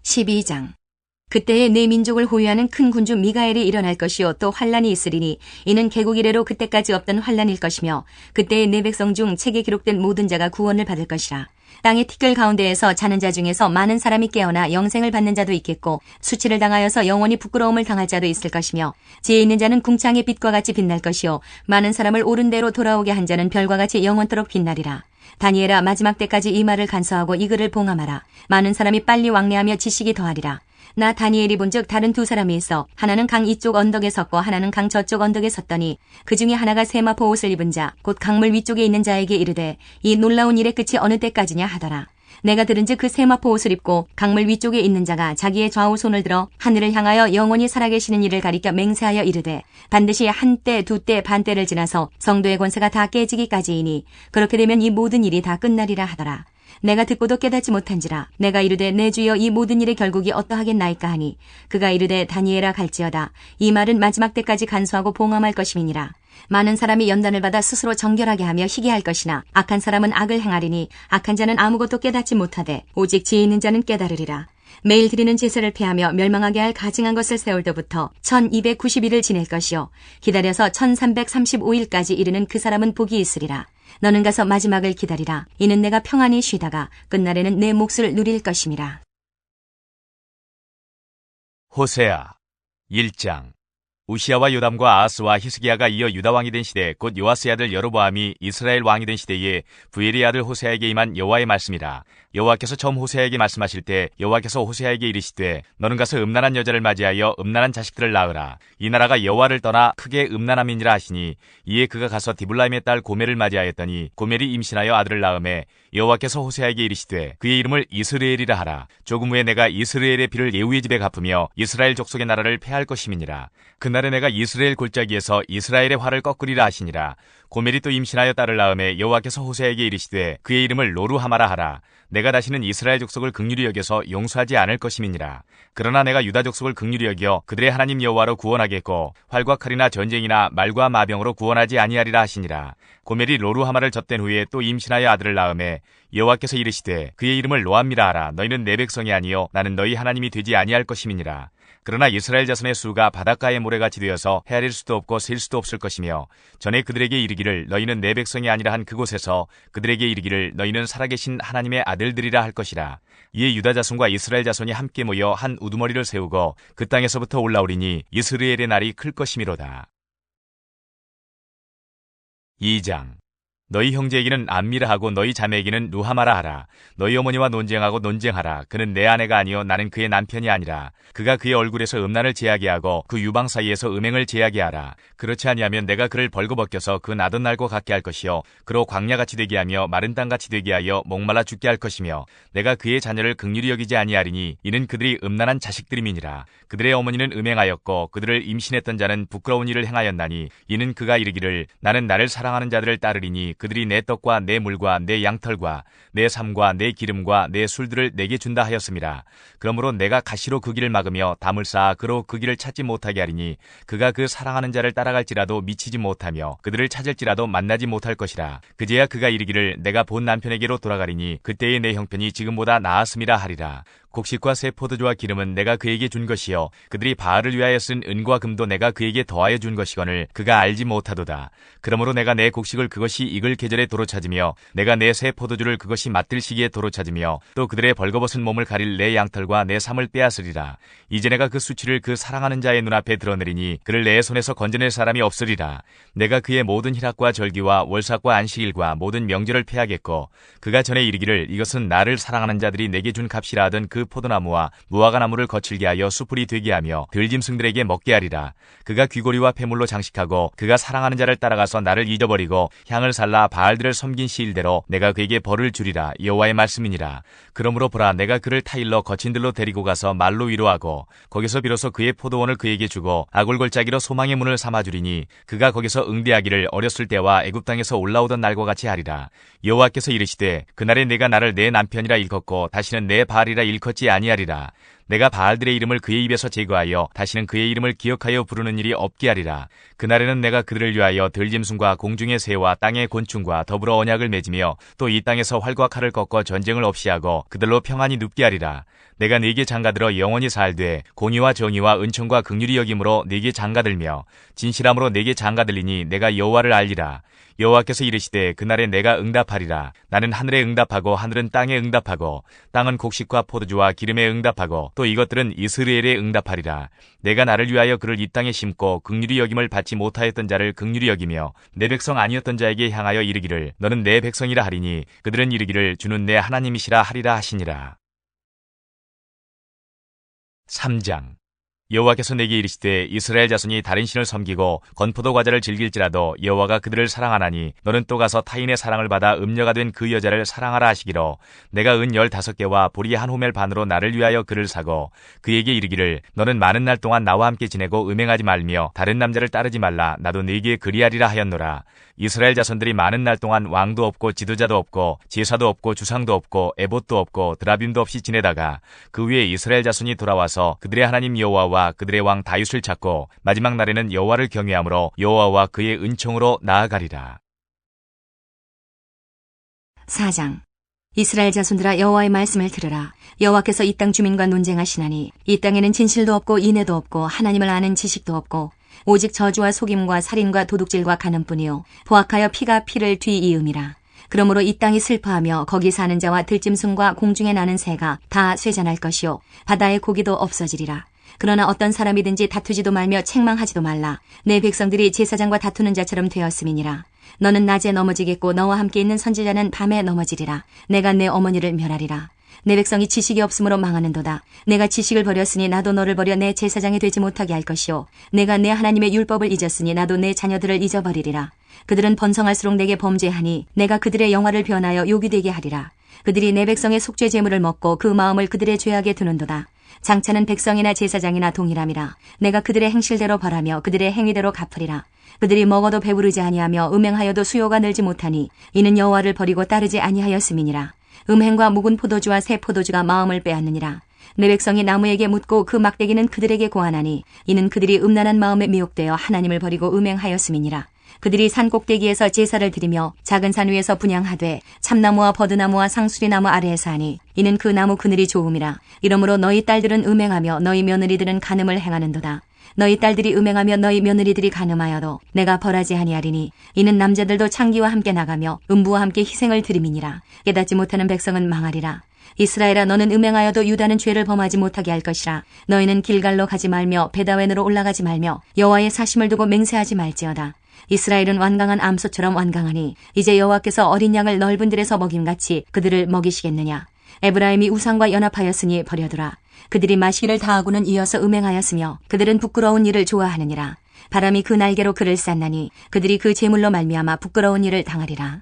[SPEAKER 2] 12장 그때에 내 민족을 호위하는 큰 군주 미가엘이 일어날 것이요 또 환란이 있으리니 이는 개국 이래로 그때까지 없던 환란일 것이며 그때에 내 백성 중 책에 기록된 모든 자가 구원을 받을 것이라. 땅의 티끌 가운데에서 자는 자 중에서 많은 사람이 깨어나 영생을 받는 자도 있겠고 수치를 당하여서 영원히 부끄러움을 당할 자도 있을 것이며 지혜 있는 자는 궁창의 빛과 같이 빛날 것이요 많은 사람을 옳은 대로 돌아오게 한 자는 별과 같이 영원토록 빛나리라. 다니엘아 마지막 때까지 이 말을 간수하고 이 글을 봉함하라. 많은 사람이 빨리 왕래하며 지식이 더하리라. 나 다니엘이 본즉 다른 두 사람이 있어 하나는 강 이쪽 언덕에 섰고 하나는 강 저쪽 언덕에 섰더니 그 중에 하나가 세마포 옷을 입은 자 곧 강물 위쪽에 있는 자에게 이르되 이 놀라운 일의 끝이 어느 때까지냐 하더라. 내가 들은즉 그 세마포 옷을 입고 강물 위쪽에 있는 자가 자기의 좌우 손을 들어 하늘을 향하여 영원히 살아계시는 이를 가리켜 맹세하여 이르되 반드시 한때 두때 반때를 지나서 성도의 권세가 다 깨지기까지이니 그렇게 되면 이 모든 일이 다 끝나리라 하더라. 내가 듣고도 깨닫지 못한지라 내가 이르되 내 주여 이 모든 일의 결국이 어떠하겠나이까 하니 그가 이르되 다니엘아 갈지어다 이 말은 마지막 때까지 간수하고 봉함할 것임이니라. 많은 사람이 연단을 받아 스스로 정결하게 하며 희게 할 것이나 악한 사람은 악을 행하리니 악한 자는 아무것도 깨닫지 못하되 오직 지혜 있는 자는 깨달으리라. 매일 드리는 제사를 폐하며 멸망하게 할 가증한 것을 세울 때부터 1290일을 지낼 것이요 기다려서 1335일까지 이르는 그 사람은 복이 있으리라. 너는 가서 마지막을 기다리라. 이는 내가 평안히 쉬다가 끝날에는 내 몫을 누릴 것임이라.
[SPEAKER 1] 호세아 1장 우시아와 요담과 아하스와 히스기야가 이어 유다 왕이 된 시대 곧 요아스의 아들 여로보암이 이스라엘 왕이 된 시대에 부엘의 아들 호세아에게 임한 여호와의 말씀이라. 여호와께서 처음 호세아에게 말씀하실 때 여호와께서 호세아에게 이르시되 너는 가서 음란한 여자를 맞이하여 음란한 자식들을 낳으라. 이 나라가 여호와를 떠나 크게 음란함이니라 하시니 이에 그가 가서 디블라임의 딸 고멜을 맞이하였더니 고멜이 임신하여 아들을 낳음에 여호와께서 호세아에게 이르시되 그의 이름을 이스라엘이라 하라. 조금 후에 내가 이스라엘의 피를 예후의 집에 갚으며 이스라엘 족속의 나라를 패할 것임이니라. 그날에 내가 이스라엘 골짜기에서 이스라엘의 화를 꺾으리라 하시니라. 고멜이 또 임신하여 딸을 낳음에 여호와께서 호세아에게 이르시되 그의 이름을 로루하마라 하라. 내가 다시는 이스라엘 족속을 긍휼히 여겨서 용서하지 않을 것임이니라. 그러나 내가 유다 족속을 긍휼히 여겨 그들의 하나님 여호와로 구원하겠고 활과 칼이나 전쟁이나 말과 마병으로 구원하지 아니하리라 하시니라. 고멜이 로루하마를 젖된 후에 또 임신하여 아들을 낳음에 여호와께서 이르시되 그의 이름을 로암미라 하라. 너희는 내 백성이 아니요 나는 너희 하나님이 되지 아니할 것임이니라. 그러나 이스라엘 자손의 수가 바닷가의 모래같이 되어서 헤아릴 수도 없고 셀 수도 없을 것이며 전에 그들에게 이르기를 너희는 내 백성이 아니라 한 그곳에서 그들에게 이르기를 너희는 살아계신 하나님의 아들들이라 할 것이라. 이에 유다 자손과 이스라엘 자손이 함께 모여 한 우두머리를 세우고 그 땅에서부터 올라오리니 이스라엘의 날이 클 것이미로다. 2장 너희 형제에게는 암미라 하고 너희 자매에게는 루하마라 하라. 너희 어머니와 논쟁하고 논쟁하라. 그는 내 아내가 아니요 나는 그의 남편이 아니라. 그가 그의 얼굴에서 음란을 제하게 하고 그 유방 사이에서 음행을 제하게 하라. 그렇지 아니하면 내가 그를 벌거벗겨서 그 나던 날과 같게 할 것이요 그로 광야같이 되게 하며 마른 땅같이 되게 하여 목말라 죽게 할 것이며 내가 그의 자녀를 긍휼히 여기지 아니하리니 이는 그들이 음란한 자식들임이니라. 그들의 어머니는 음행하였고 그들을 임신했던 자는 부끄러운 일을 행하였나니 이는 그가 이르기를 나는 나를 사랑하는 자들을 따르리니 그들이 내 떡과 내 물과 내 양털과 내 삶과 내 기름과 내 술들을 내게 준다 하였음이라. 그러므로 내가 가시로 그 길을 막으며 담을 쌓아 그로 그 길을 찾지 못하게 하리니 그가 그 사랑하는 자를 따라갈지라도 미치지 못하며 그들을 찾을지라도 만나지 못할 것이라. 그제야 그가 이르기를 내가 본 남편에게로 돌아가리니 그때의 내 형편이 지금보다 나았음이라 하리라. 곡식과 새 포도주와 기름은 내가 그에게 준 것이요 그들이 바알을 위하여 쓴 은과 금도 내가 그에게 더하여 준 것이거늘 그가 알지 못하도다. 그러므로 내가 내 곡식을 그것이 익을 계절에 도로 찾으며 내가 내 새 포도주를 그것이 맡을 시기에 도로 찾으며 또 그들의 벌거벗은 몸을 가릴 내 양털과 내 삶을 빼앗으리라. 이제 내가 그 수치를 그 사랑하는 자의 눈앞에 드러내리니 그를 내 손에서 건져낼 사람이 없으리라. 내가 그의 모든 희락과 절기와 월삭과 안식일과 모든 명절을 폐하겠고 그가 전에 이르기를 이것은 나를 사랑하는 자들이 내게 준 값이라 하던 그 포도나무와 무화과나무를 거칠게 하여 수풀이 되게 하며 들짐승들에게 먹게 하리라. 그가 귀고리와 폐물로 장식하고 그가 사랑하는 자를 따라가서 나를 잊어버리고 향을 살라 바알들을 섬긴 시일대로 내가 그에게 벌을 주리라. 여호와의 말씀이니라. 그러므로 보라 내가 그를 타일러 거친 들로 데리고 가서 말로 위로하고 거기서 비로소 그의 포도원을 그에게 주고 아굴골짜기로 소망의 문을 삼아주리니 그가 거기서 응대하기를 어렸을 때와 애굽 땅에서 올라오던 날과 같이 하리라. 여호와께서 이르시되 그날에 내가 나를 내 남편이라 일컫고 다시는 내 바알이라 일컫지 아니하리라. 내가 바알들의 이름을 그의 입에서 제거하여 다시는 그의 이름을 기억하여 부르는 일이 없게 하리라. 그날에는 내가 그들을 위하여 들짐승과 공중의 새와 땅의 곤충과 더불어 언약을 맺으며 또 이 땅에서 활과 칼을 꺾어 전쟁을 없이 하고 그들로 평안히 눕게 하리라. 내가 네게 장가들어 영원히 살되 공의와 정의와 은총과 긍휼이 여김으로 네게 장가들며 진실함으로 네게 장가들리니 내가 여호와를 알리라. 여호와께서 이르시되 그날에 내가 응답하리라. 나는 하늘에 응답하고 하늘은 땅에 응답하고 땅은 곡식과 포도주와 기름에 응답하고 또 이것들은 이스라엘에 응답하리라. 내가 나를 위하여 그를 이 땅에 심고 긍휼히 여김을 받지 못하였던 자를 긍휼히 여기며 내 백성 아니었던 자에게 향하여 이르기를 너는 내 백성이라 하리니 그들은 이르기를 주는 내 하나님이시라 하리라 하시니라. 3장 여호와께서 내게 이르시되 이스라엘 자손이 다른 신을 섬기고 건포도 과자를 즐길지라도 여호와가 그들을 사랑하나니 너는 또 가서 타인의 사랑을 받아 음녀가 된 그 여자를 사랑하라 하시기로 내가 은 15개와 보리 한 호멜 반으로 나를 위하여 그를 사고 그에게 이르기를 너는 많은 날 동안 나와 함께 지내고 음행하지 말며 다른 남자를 따르지 말라. 나도 네게 그리하리라 하였노라. 이스라엘 자손들이 많은 날 동안 왕도 없고 지도자도 없고 제사도 없고 주상도 없고 에봇도 없고 드라빔도 없이 지내다가 그 위에 이스라엘 자손이 돌아와서 그들의 하나님 여호와와 그들의 왕 다윗을 찾고 마지막 날에는 여호와를 경외함으로 여호와와 그의 은총으로 나아가리라.
[SPEAKER 2] 4장 이스라엘 자손들아 여호와의 말씀을 들으라. 여호와께서 이 땅 주민과 논쟁하시나니 이 땅에는 진실도 없고 인애도 없고 하나님을 아는 지식도 없고 오직 저주와 속임과 살인과 도둑질과 간음뿐이요 포악하여 피가 피를 뒤이음이라. 그러므로 이 땅이 슬퍼하며 거기 사는 자와 들짐승과 공중에 나는 새가 다 쇠잔할 것이요 바다의 고기도 없어지리라. 그러나 어떤 사람이든지 다투지도 말며 책망하지도 말라. 내 백성들이 제사장과 다투는 자처럼 되었음이니라. 너는 낮에 넘어지겠고 너와 함께 있는 선지자는 밤에 넘어지리라. 내가 내 어머니를 멸하리라. 내 백성이 지식이 없으므로 망하는도다. 내가 지식을 버렸으니 나도 너를 버려 내 제사장이 되지 못하게 할 것이요 내가 내 하나님의 율법을 잊었으니 나도 내 자녀들을 잊어버리리라. 그들은 번성할수록 내게 범죄하니 내가 그들의 영화를 변하여 욕이 되게 하리라. 그들이 내 백성의 속죄 제물을 먹고 그 마음을 그들의 죄악에 두는도다. 장차는 백성이나 제사장이나 동일함이라. 내가 그들의 행실대로 벌하며 그들의 행위대로 갚으리라. 그들이 먹어도 배부르지 아니하며 음행하여도 수요가 늘지 못하니 이는 여호와를 버리고 따르지 아니하였음이니라. 음행과 묵은 포도주와 새 포도주가 마음을 빼앗느니라. 내 백성이 나무에게 묻고 그 막대기는 그들에게 고하나니 이는 그들이 음란한 마음에 미혹되어 하나님을 버리고 음행하였음이니라. 그들이 산 꼭대기에서 제사를 드리며 작은 산 위에서 분향하되 참나무와 버드나무와 상수리나무 아래에서 하니 이는 그 나무 그늘이 좋음이라. 이러므로 너희 딸들은 음행하며 너희 며느리들은 간음을 행하는도다. 너희 딸들이 음행하며 너희 며느리들이 간음하여도 내가 벌하지 아니하리니 이는 남자들도 창기와 함께 나가며 음부와 함께 희생을 드림이니라. 깨닫지 못하는 백성은 망하리라. 이스라엘아 너는 음행하여도 유다는 죄를 범하지 못하게 할 것이라. 너희는 길갈로 가지 말며 베다웬으로 올라가지 말며 여호와의 사심을 두고 맹세하지 말지어다. 이스라엘은 완강한 암소처럼 완강하니 이제 여호와께서 어린 양을 넓은 들에서 먹임같이 그들을 먹이시겠느냐. 에브라임이 우상과 연합하였으니 버려두라. 그들이 마시기를 다하고는 이어서 음행하였으며 그들은 부끄러운 일을 좋아하느니라. 바람이 그 날개로 그를 쌌나니 그들이 그 재물로 말미암아 부끄러운 일을 당하리라.